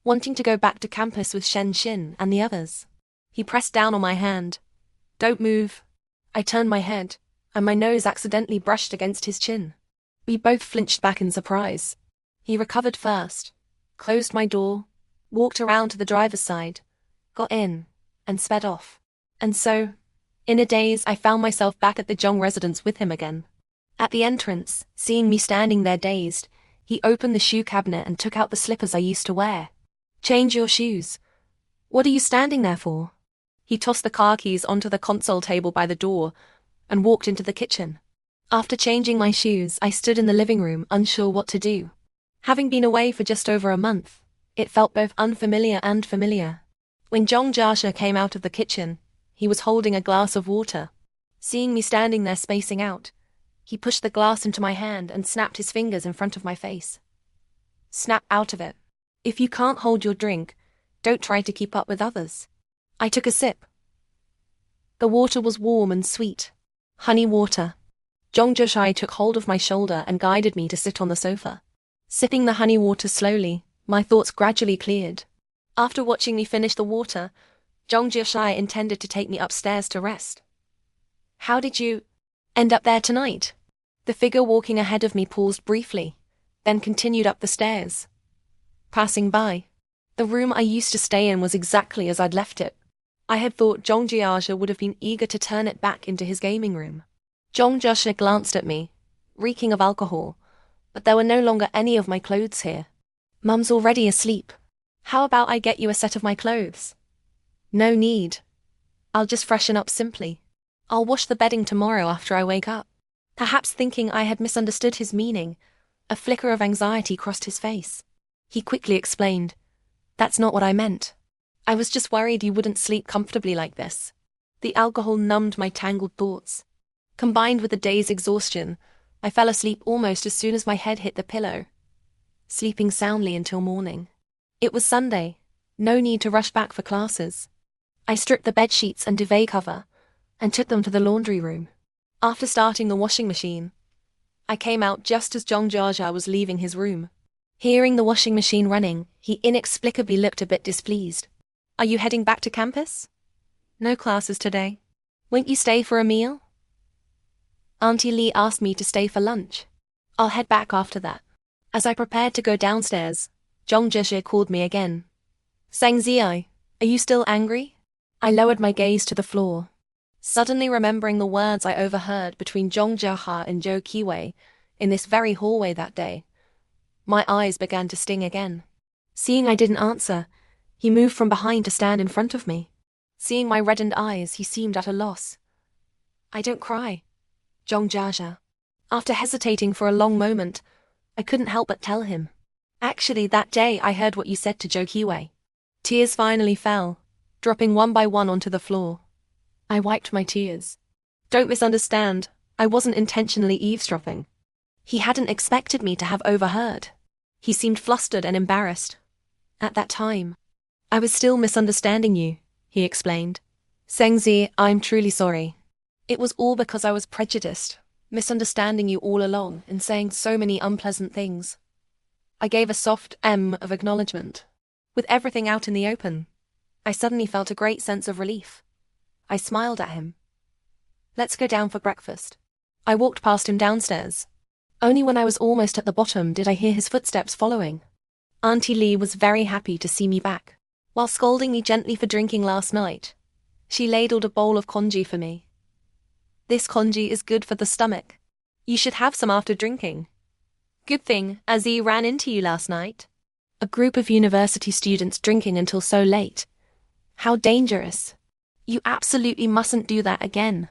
wanting to go back to campus with Cen Zi and the others. He pressed down on my hand. "Don't move." I turned my head, and my nose accidentally brushed against his chin. We both flinched back in surprise. He recovered first, closed my door, walked around to the driver's side, got in, and sped off. And so, in a daze, I found myself back at the Zhong residence with him again. At the entrance, seeing me standing there dazed, he opened the shoe cabinet and took out the slippers I used to wear. "Change your shoes. What are you standing there for?" He tossed the car keys onto the console table by the door and walked into the kitchen. After changing my shoes, I stood in the living room, unsure what to do. Having been away for just over a month, it felt both unfamiliar and familiar. When Zhong Jiazhe came out of the kitchen, he was holding a glass of water. Seeing me standing there spacing out, he pushed the glass into my hand and snapped his fingers in front of my face. "Snap out of it. If you can't hold your drink, don't try to keep up with others." I took a sip. The water was warm and sweet. Honey water. Zhong Jiazhe took hold of my shoulder and guided me to sit on the sofa. Sipping the honey water slowly, my thoughts gradually cleared. After watching me finish the water, Zhong Jiazhe intended to take me upstairs to rest. "How did you end up there tonight?" The figure walking ahead of me paused briefly, then continued up the stairs. Passing by, the room I used to stay in was exactly as I'd left it. I had thought Zhong Jiazhe would have been eager to turn it back into his gaming room. Zhong Jiazhe glanced at me, reeking of alcohol, but there were no longer any of my clothes here. "Mum's already asleep. How about I get you a set of my clothes?" "No need. I'll just freshen up simply. I'll wash the bedding tomorrow after I wake up." Perhaps thinking I had misunderstood his meaning, a flicker of anxiety crossed his face. He quickly explained, "That's not what I meant. I was just worried you wouldn't sleep comfortably like this." The alcohol numbed my tangled thoughts. Combined with the day's exhaustion, I fell asleep almost as soon as my head hit the pillow, sleeping soundly until morning. It was Sunday, no need to rush back for classes. I stripped the bedsheets and duvet cover and took them to the laundry room. After starting the washing machine, I came out just as Zhong Jiazhe was leaving his room. Hearing the washing machine running, he inexplicably looked a bit displeased. "Are you heading back to campus?" "No classes today. Won't you stay for a meal?" "Auntie Li asked me to stay for lunch. I'll head back after that." As I prepared to go downstairs, Zhong Jiazhe called me again. "Cen Zi, are you still angry?" I lowered my gaze to the floor, suddenly remembering the words I overheard between Zhong Jiazhe and Zhou Qiwei in this very hallway that day. My eyes began to sting again. Seeing I didn't answer, he moved from behind to stand in front of me. Seeing my reddened eyes, he seemed at a loss. "I don't cry, Zhong Jiazhe." After hesitating for a long moment, I couldn't help but tell him. "Actually, that day I heard what you said to Zhou Qiwei." Tears finally fell, dropping one by one onto the floor. I wiped my tears. "Don't misunderstand, I wasn't intentionally eavesdropping." He hadn't expected me to have overheard. He seemed flustered and embarrassed. "At that time, I was still misunderstanding you," he explained. "Cen Zi, I'm truly sorry. It was all because I was prejudiced, misunderstanding you all along and saying so many unpleasant things." I gave a soft of acknowledgement. With everything out in the open, I suddenly felt a great sense of relief. I smiled at him. "Let's go down for breakfast." I walked past him downstairs. Only when I was almost at the bottom did I hear his footsteps following. Auntie Li was very happy to see me back. While scolding me gently for drinking last night, she ladled a bowl of congee for me. This congee is good for the stomach. You should have some after drinking. Good thing Aziz ran into you last night. A group of university students drinking until so late. How dangerous. You absolutely mustn't do that again.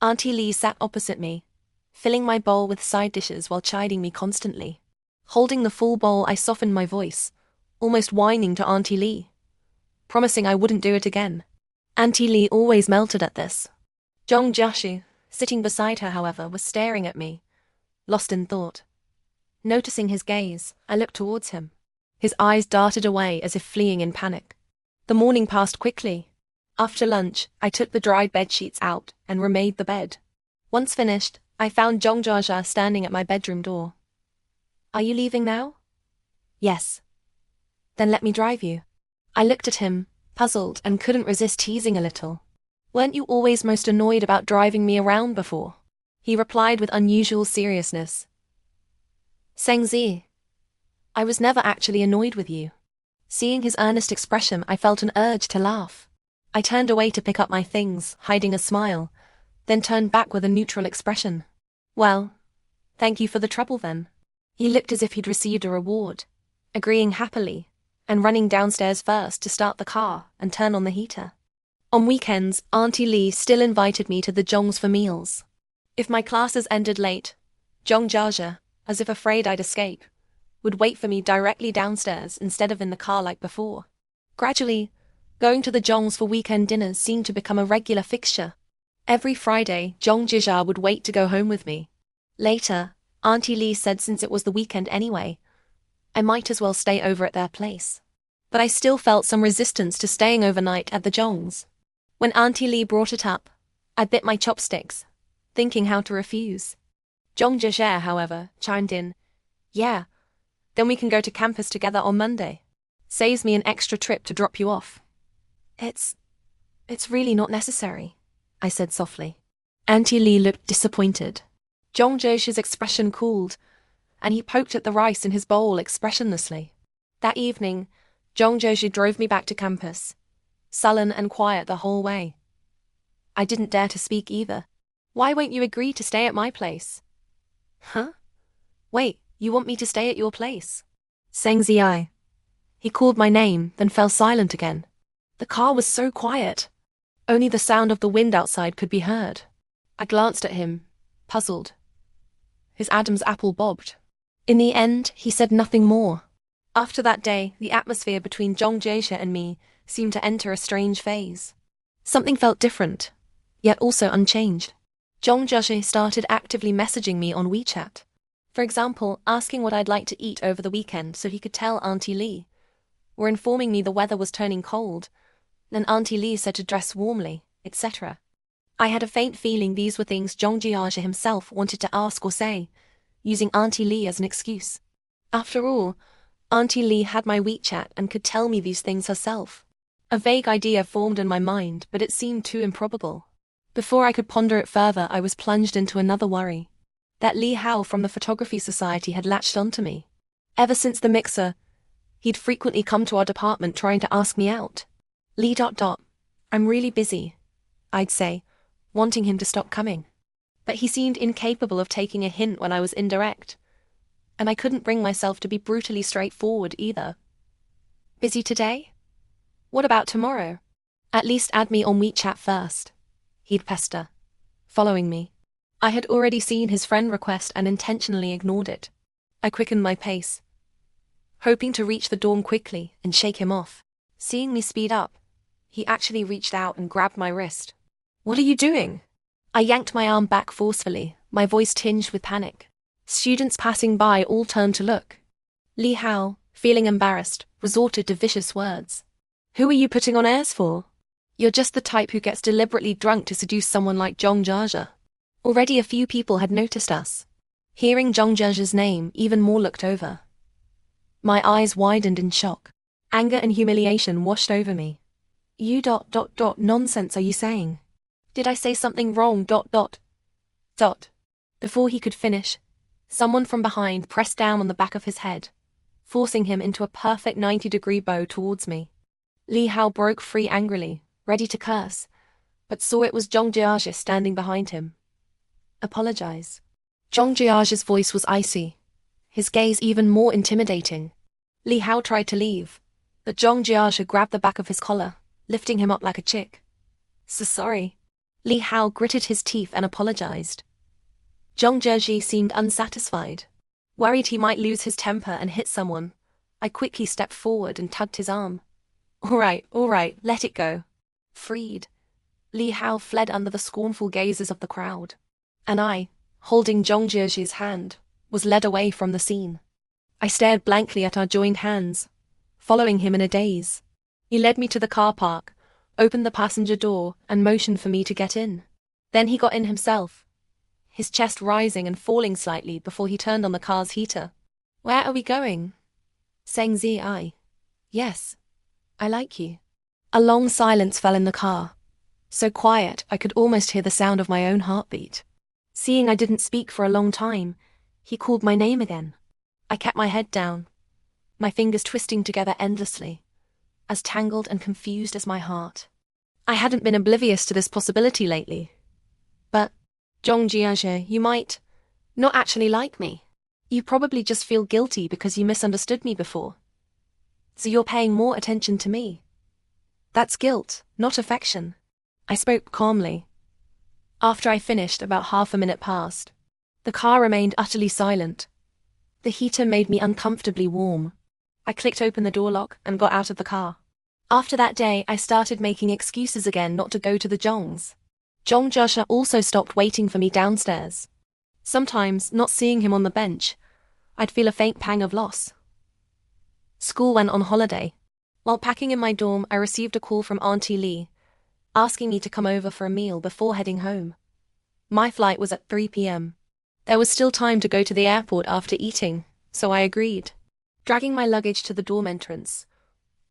Auntie Li sat opposite me, filling my bowl with side dishes while chiding me constantly. Holding the full bowl, I softened my voice, almost whining to Auntie Li, promising I wouldn't do it again. Auntie Li always melted at this. Zhong Jiazhe, sitting beside her, however, was staring at me, lost in thought. Noticing his gaze, I looked towards him. His eyes darted away as if fleeing in panic. The morning passed quickly. After lunch, I took the dried bedsheets out and remade the bed. Once finished, I found Zhong Jiazhe standing at my bedroom door. Are you leaving now? Yes. Then let me drive you. I looked at him, puzzled, and couldn't resist teasing a little. Weren't you always most annoyed about driving me around before? He replied with unusual seriousness. Cen Zi, I was never actually annoyed with you. Seeing his earnest expression, I felt an urge to laugh. I turned away to pick up my things, hiding a smile, then turned back with a neutral expression. Well, thank you for the trouble then. He looked as if he'd received a reward, agreeing happily, and running downstairs first to start the car and turn on the heater. On weekends, Auntie Li still invited me to the Zhongs for meals. If my classes ended late, Zhong Jiazhe, as if afraid I'd escape, would wait for me directly downstairs instead of in the car like before. Gradually, going to the Zhongs for weekend dinners seemed to become a regular fixture. Every Friday, Zhong Jiazhe would wait to go home with me. Later, Auntie Li said since it was the weekend anyway, I might as well stay over at their place. But I still felt some resistance to staying overnight at the Zhongs. When Auntie Li brought it up, I bit my chopsticks, thinking how to refuse. Zhong Jiazhe, however, chimed in, Yeah, then we can go to campus together on Monday. Saves me an extra trip to drop you off. It's really not necessary, I said softly. Auntie Li looked disappointed. Zhong Jiazhe's expression cooled, and he poked at the rice in his bowl expressionlessly. That evening, Zhong Jiazhe drove me back to campus, sullen and quiet the whole way. I didn't dare to speak either. Why won't you agree to stay at my place? Huh? Wait, you want me to stay at your place? Cen Zi. He called my name, then fell silent again. The car was so quiet. Only the sound of the wind outside could be heard. I glanced at him, puzzled. His Adam's apple bobbed. In the end, he said nothing more. After that day, the atmosphere between Zhong Jiazhe and me seemed to enter a strange phase. Something felt different, yet also unchanged. Zhong Jiazhe started actively messaging me on WeChat. For example, asking what I'd like to eat over the weekend so he could tell Auntie Li, or informing me the weather was turning cold, then Auntie Li said to dress warmly, etc. I had a faint feeling these were things Zhong Jiazhe himself wanted to ask or say, using Auntie Li as an excuse. After all, Auntie Li had my WeChat and could tell me these things herself. A vague idea formed in my mind, but it seemed too improbable. Before I could ponder it further, I was plunged into another worry. That Li Hao from the Photography Society had latched onto me. Ever since the mixer, he'd frequently come to our department trying to ask me out. Li ... I'm really busy, I'd say, wanting him to stop coming. But he seemed incapable of taking a hint when I was indirect. And I couldn't bring myself to be brutally straightforward either. Busy today? What about tomorrow? At least add me on WeChat first. He'd pester, following me. I had already seen his friend request and intentionally ignored it. I quickened my pace, hoping to reach the dorm quickly and shake him off. Seeing me speed up, he actually reached out and grabbed my wrist. What are you doing? I yanked my arm back forcefully, my voice tinged with panic. Students passing by all turned to look. Li Hao, feeling embarrassed, resorted to vicious words. Who are you putting on airs for? You're just the type who gets deliberately drunk to seduce someone like Zhong Jiazhe. Already a few people had noticed us. Hearing Zhong Jiazhe's name, even more looked over. My eyes widened in shock. Anger and humiliation washed over me. You ... nonsense are you saying? Did I say something wrong ... Before he could finish, someone from behind pressed down on the back of his head, forcing him into a perfect 90-degree bow towards me. Li Hao broke free angrily, ready to curse, but saw it was Zhong Jiazhe standing behind him. Apologize. Zhong Jiazhe's voice was icy, his gaze even more intimidating. Li Hao tried to leave, but Zhong Jiazhe grabbed the back of his collar, lifting him up like a chick. Sorry. Li Hao gritted his teeth and apologized. Zhong Jiazhe seemed unsatisfied. Worried he might lose his temper and hit someone, I quickly stepped forward and tugged his arm. All right, let it go. Freed. Li Hao fled under the scornful gazes of the crowd. And I, holding Zhong Jiazhe's hand, was led away from the scene. I stared blankly at our joined hands, following him in a daze. He led me to the car park, opened the passenger door, and motioned for me to get in. Then he got in himself, his chest rising and falling slightly before he turned on the car's heater. Where are we going? Cen Zi. Yes. I like you. A long silence fell in the car, so quiet I could almost hear the sound of my own heartbeat. Seeing I didn't speak for a long time, he called my name again. I kept my head down, my fingers twisting together endlessly, as tangled and confused as my heart. I hadn't been oblivious to this possibility lately. But, Zhong Jiazhe, you might not actually like me. You probably just feel guilty because you misunderstood me before. So you're paying more attention to me. That's guilt, not affection. I spoke calmly. After I finished, about half a minute passed. The car remained utterly silent. The heater made me uncomfortably warm. I clicked open the door lock and got out of the car. After that day, I started making excuses again not to go to the Zhongs. Zhong Jiazhe also stopped waiting for me downstairs. Sometimes, not seeing him on the bench, I'd feel a faint pang of loss. School went on holiday. While packing in my dorm, I received a call from Auntie Li, asking me to come over for a meal before heading home. My flight was at 3 p.m. There was still time to go to the airport after eating, so I agreed. Dragging my luggage to the dorm entrance,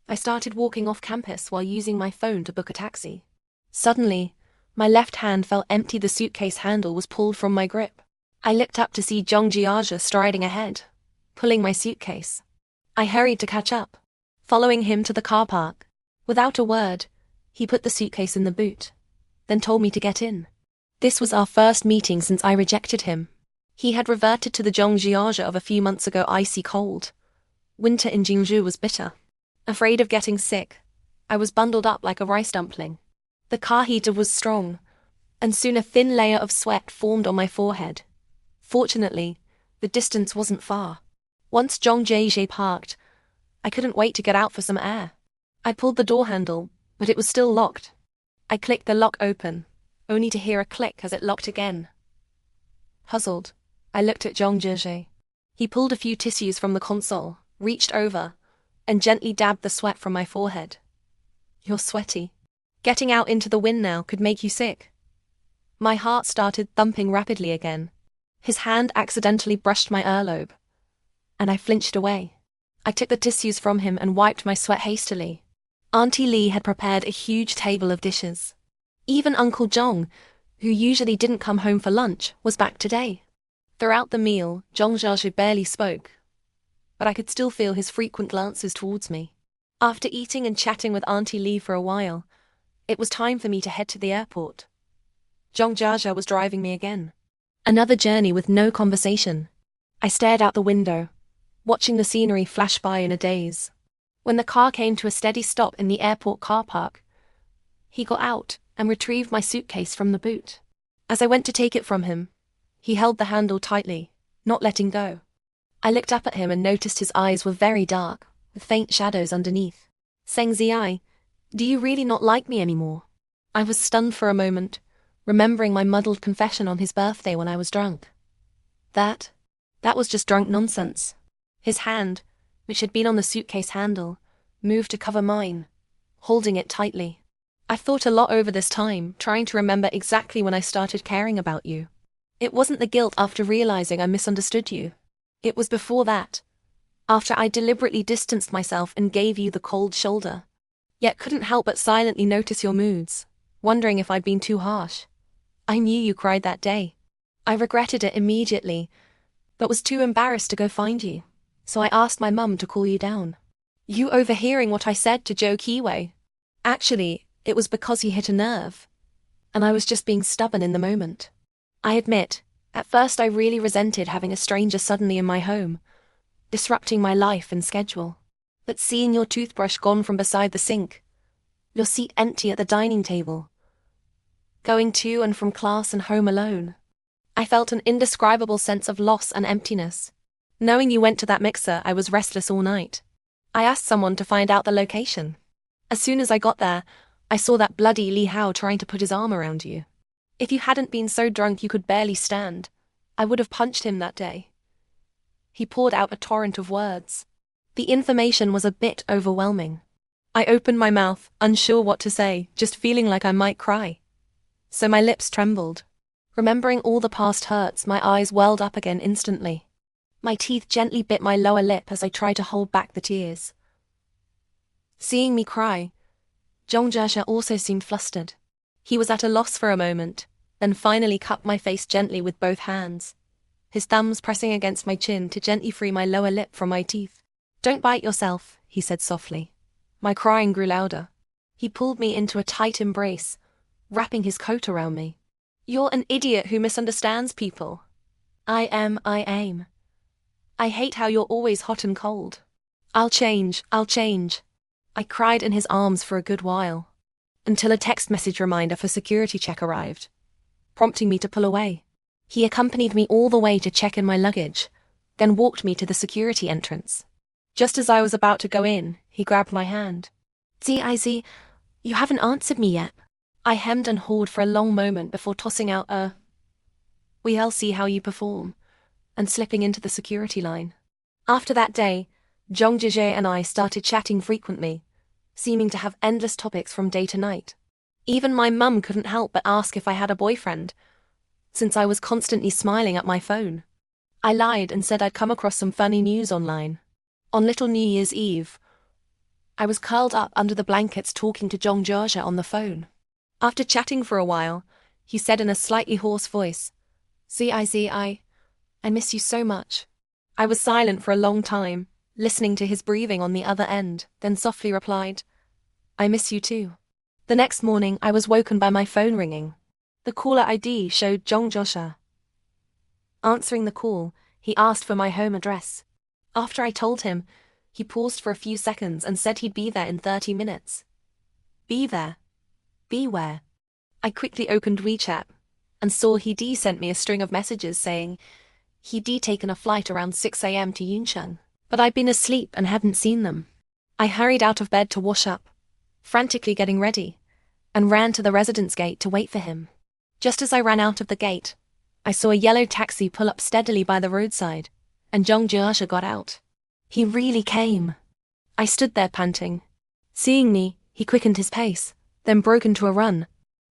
I started walking off campus while using my phone to book a taxi. Suddenly, my left hand felt empty. The suitcase handle was pulled from my grip. I looked up to see Zhong Jiazhe striding ahead, pulling my suitcase. I hurried to catch up, following him to the car park. Without a word, he put the suitcase in the boot, then told me to get in. This was our first meeting since I rejected him. He had reverted to the Zhong Jiazhe of a few months ago, icy cold. Winter in Jinzhou was bitter. Afraid of getting sick, I was bundled up like a rice dumpling. The car heater was strong, and soon a thin layer of sweat formed on my forehead. Fortunately, the distance wasn't far. Once Zhong Jiazhe parked, I couldn't wait to get out for some air. I pulled the door handle, but it was still locked. I clicked the lock open, only to hear a click as it locked again. Puzzled, I looked at Zhong Jiazhe. He pulled a few tissues from the console, reached over, and gently dabbed the sweat from my forehead. You're sweaty. Getting out into the wind now could make you sick. My heart started thumping rapidly again. His hand accidentally brushed my earlobe, and I flinched away. I took the tissues from him and wiped my sweat hastily. Auntie Li had prepared a huge table of dishes. Even Uncle Zhong, who usually didn't come home for lunch, was back today. Throughout the meal, Zhong Jiazhe barely spoke, but I could still feel his frequent glances towards me. After eating and chatting with Auntie Li for a while, it was time for me to head to the airport. Zhong Jiazhe was driving me again. Another journey with no conversation. I stared out the window, watching the scenery flash by in a daze. When the car came to a steady stop in the airport car park, he got out and retrieved my suitcase from the boot. As I went to take it from him, he held the handle tightly, not letting go. I looked up at him and noticed his eyes were very dark, with faint shadows underneath. Cen Zi, do you really not like me anymore? I was stunned for a moment, remembering my muddled confession on his birthday when I was drunk. That was just drunk nonsense. His hand, which had been on the suitcase handle, moved to cover mine, holding it tightly. I thought a lot over this time, trying to remember exactly when I started caring about you. It wasn't the guilt after realizing I misunderstood you. It was before that, after I deliberately distanced myself and gave you the cold shoulder, yet couldn't help but silently notice your moods, wondering if I'd been too harsh. I knew you cried that day. I regretted it immediately, but was too embarrassed to go find you, So I asked my mum to cool you down. You overhearing what I said to Joe Kiwei? Actually, it was because he hit a nerve. And I was just being stubborn in the moment. I admit, at first I really resented having a stranger suddenly in my home, disrupting my life and schedule. But seeing your toothbrush gone from beside the sink, your seat empty at the dining table, going to and from class and home alone, I felt an indescribable sense of loss and emptiness. Knowing you went to that mixer, I was restless all night. I asked someone to find out the location. As soon as I got there, I saw that bloody Li Hao trying to put his arm around you. If you hadn't been so drunk you could barely stand, I would have punched him that day. He poured out a torrent of words. The information was a bit overwhelming. I opened my mouth, unsure what to say, just feeling like I might cry. So my lips trembled. Remembering all the past hurts, my eyes welled up again instantly. My teeth gently bit my lower lip as I tried to hold back the tears. Seeing me cry, Zhong Jiazhe also seemed flustered. He was at a loss for a moment, then finally cupped my face gently with both hands, his thumbs pressing against my chin to gently free my lower lip from my teeth. Don't bite yourself, he said softly. My crying grew louder. He pulled me into a tight embrace, wrapping his coat around me. You're an idiot who misunderstands people. I am. I hate how you're always hot and cold. I'll change. I cried in his arms for a good while, until a text message reminder for security check arrived, prompting me to pull away. He accompanied me all the way to check in my luggage, then walked me to the security entrance. Just as I was about to go in, he grabbed my hand. Zi, you haven't answered me yet. I hemmed and hawed for a long moment before tossing out we'll see how you perform, and slipping into the security line. After that day, Zhong Jiazhe and I started chatting frequently, seeming to have endless topics from day to night. Even my mum couldn't help but ask if I had a boyfriend, since I was constantly smiling at my phone. I lied and said I'd come across some funny news online. On little New Year's Eve, I was curled up under the blankets talking to Zhong Jiazhe on the phone. After chatting for a while, he said in a slightly hoarse voice, Zi, I miss you so much. I was silent for a long time, listening to his breathing on the other end, then softly replied, I miss you too. The next morning, I was woken by my phone ringing. The caller ID showed Zhong Jiazhe. Answering the call, he asked for my home address. After I told him, he paused for a few seconds and said he'd be there in 30 minutes. Be there? Be where? I quickly opened WeChat and saw he'd sent me a string of messages saying he'd taken a flight around 6 a.m. to Yuncheng, but I'd been asleep and hadn't seen them. I hurried out of bed to wash up, frantically getting ready, and ran to the residence gate to wait for him. Just as I ran out of the gate, I saw a yellow taxi pull up steadily by the roadside, and Zhong Jiazhe got out. He really came. I stood there panting. Seeing me, he quickened his pace, then broke into a run.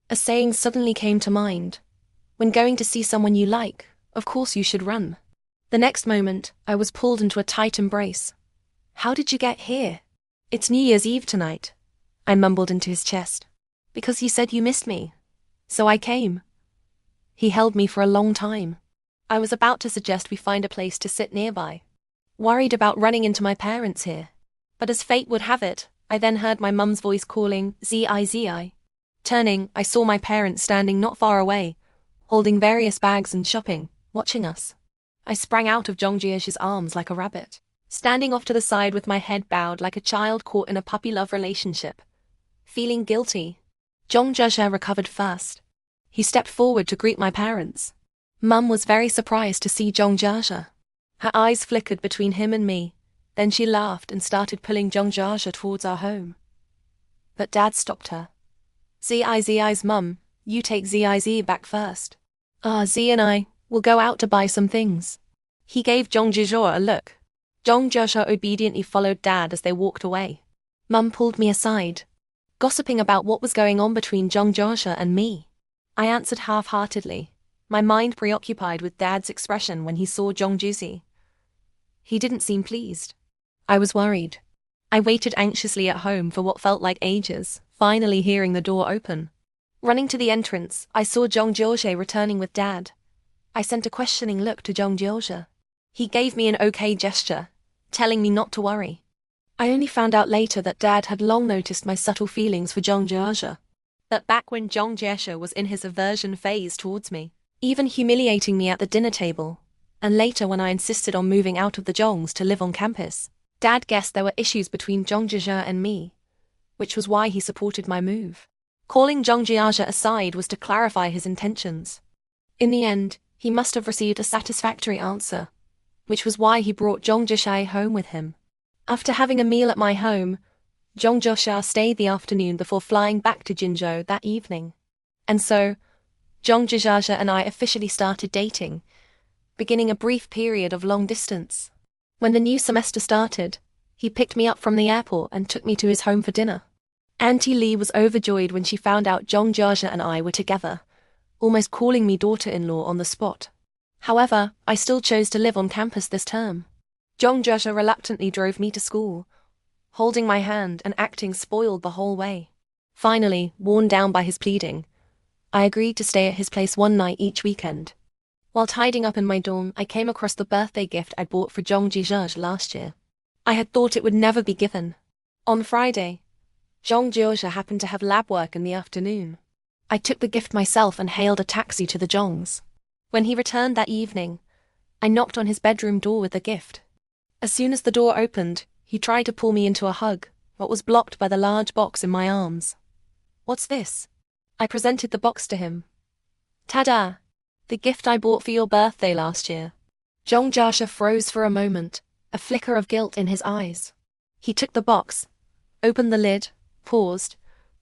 A saying suddenly came to mind. When going to see someone you like, of course you should run. The next moment, I was pulled into a tight embrace. How did you get here? It's New Year's Eve tonight, I mumbled into his chest. Because you said you missed me. So I came. He held me for a long time. I was about to suggest we find a place to sit nearby, worried about running into my parents here. But as fate would have it, I then heard my mum's voice calling, Zi. Turning, I saw my parents standing not far away, holding various bags and shopping, watching us. I sprang out of Zhong Jiazhe's arms like a rabbit, standing off to the side with my head bowed like a child caught in a puppy-love relationship. Feeling guilty, Zhong Jiazhe recovered first. He stepped forward to greet my parents. Mum was very surprised to see Zhong Jiazhe. Her eyes flickered between him and me, then she laughed and started pulling Zhong Jiazhe towards our home. But Dad stopped her. Zi's mum, you take Ziz back first. Z and I will go out to buy some things. He gave Zhong Jiazhe a look. Zhong Jiazhe obediently followed Dad as they walked away. Mum pulled me aside, gossiping about what was going on between Zhong Jiazhe and me. I answered half-heartedly, my mind preoccupied with Dad's expression when he saw Zhong Jiazhe. He didn't seem pleased. I was worried. I waited anxiously at home for what felt like ages, finally hearing the door open. Running to the entrance, I saw Zhong Jiazhe returning with Dad. I sent a questioning look to Zhong Jiazhe. He gave me an okay gesture, telling me not to worry. I only found out later that Dad had long noticed my subtle feelings for Zhong Jiazhe. That back when Zhong Jiazhe was in his aversion phase towards me, even humiliating me at the dinner table, and later when I insisted on moving out of the Zhongs to live on campus, Dad guessed there were issues between Zhong Jiazhe and me, which was why he supported my move. Calling Zhong Jiazhe aside was to clarify his intentions. In the end, he must have received a satisfactory answer, which was why he brought Zhong Jiazhe home with him. After having a meal at my home, Zhong Jiazhe stayed the afternoon before flying back to Jinzhou that evening. And so, Zhong Jiazhe and I officially started dating, beginning a brief period of long distance. When the new semester started, he picked me up from the airport and took me to his home for dinner. Auntie Li was overjoyed when she found out Zhong Jiazhe and I were together, almost calling me daughter-in-law on the spot. However, I still chose to live on campus this term. Zhong Jiazhe reluctantly drove me to school, holding my hand and acting spoiled the whole way. Finally, worn down by his pleading, I agreed to stay at his place one night each weekend. While tidying up in my dorm, I came across the birthday gift I'd bought for Zhong Jiazhe last year. I had thought it would never be given. On Friday, Zhong Jiazhe happened to have lab work in the afternoon. I took the gift myself and hailed a taxi to the Zhongs. When he returned that evening, I knocked on his bedroom door with the gift. As soon as the door opened, he tried to pull me into a hug, but was blocked by the large box in my arms. "What's this?" I presented the box to him. "Tada! The gift I bought for your birthday last year." Zhong Jiazhe froze for a moment, a flicker of guilt in his eyes. He took the box, opened the lid, paused,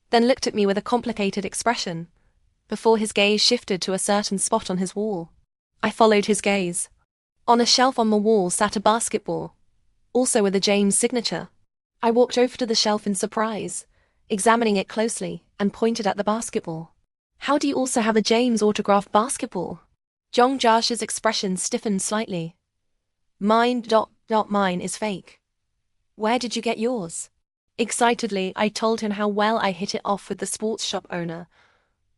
then looked at me with a complicated expression, before his gaze shifted to a certain spot on his wall. I followed his gaze. On a shelf on the wall sat a basketball, also with a James signature. I walked over to the shelf in surprise, examining it closely, and pointed at the basketball. "How do you also have a James autographed basketball?" Zhong Jiazhe's expression stiffened slightly. Mine is fake. "Where did you get yours?" Excitedly, I told him how well I hit it off with the sports shop owner,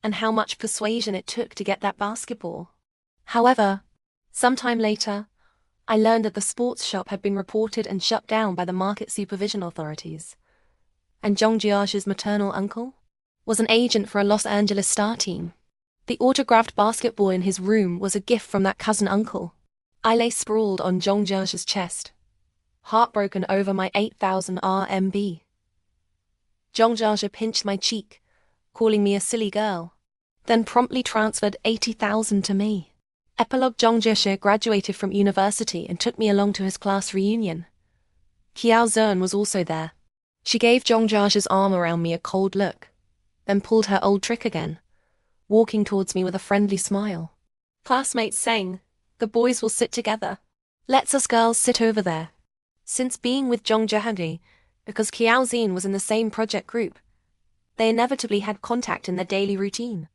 and how much persuasion it took to get that basketball. However, sometime later, I learned that the sports shop had been reported and shut down by the market supervision authorities. And Zhong Jiazhe's maternal uncle was an agent for a Los Angeles star team. The autographed basketball in his room was a gift from that cousin uncle. I lay sprawled on Zhong Jiazhe's chest, heartbroken over my 8,000 RMB. Zhong Jiazhe pinched my cheek, calling me a silly girl, then promptly transferred 80,000 to me. Epilogue: Zhong Jiazhe graduated from university and took me along to his class reunion. Qiao Zhen was also there. She gave Zhong Jiazhe's arm around me a cold look, then pulled her old trick again, walking towards me with a friendly smile. "Classmates sang, the boys will sit together. Let's us girls sit over there." Since being with Zhong Jiazhe, because Qiao Zhen was in the same project group, they inevitably had contact in their daily routine.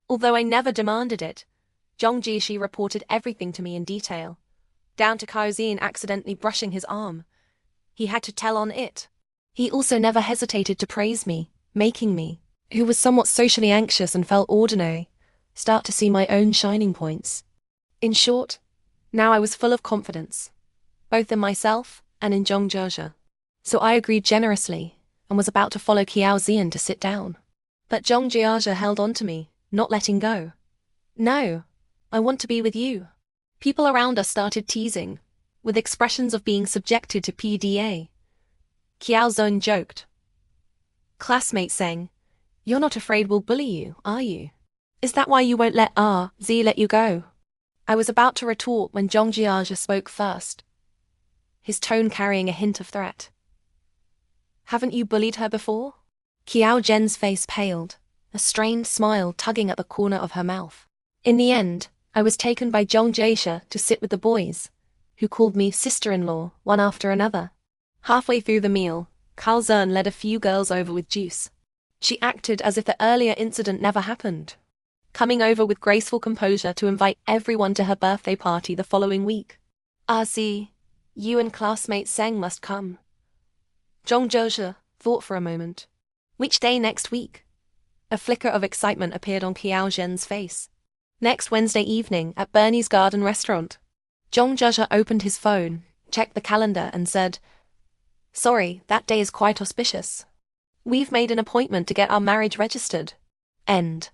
Although I never demanded it, Zhong Jiazhe reported everything to me in detail, down to Qiao Zhen accidentally brushing his arm. He had to tell on it. He also never hesitated to praise me, making me, who was somewhat socially anxious and felt ordinary, start to see my own shining points. In short, now I was full of confidence, both in myself and in Zhong Jiazhe. So I agreed generously, and was about to follow Qiao Zhen to sit down. But Zhong Jiazhe held on to me, not letting go. "No, I want to be with you." People around us started teasing, with expressions of being subjected to PDA. Qiao Zhen joked. Classmates sang, "You're not afraid we'll bully you, are you? Is that why you won't let Z let you go?" I was about to retort when Zhong Jiazhe spoke first, his tone carrying a hint of threat. "Haven't you bullied her before?" Qiao Zhen's face paled, a strained smile tugging at the corner of her mouth. In the end, I was taken by Zhong Jiazhe to sit with the boys, who called me sister-in-law, one after another. Halfway through the meal, Qiao Zhen led a few girls over with juice. She acted as if the earlier incident never happened, coming over with graceful composure to invite everyone to her birthday party the following week. "Z, you and classmate Seng must come." Zhong Jiazhe thought for a moment. "Which day next week?" A flicker of excitement appeared on Qiao Zhen's face. "Next Wednesday evening at Bernie's Garden Restaurant." Zhong Jiazhe opened his phone, checked the calendar and said, "Sorry, that day is quite auspicious. We've made an appointment to get our marriage registered." End.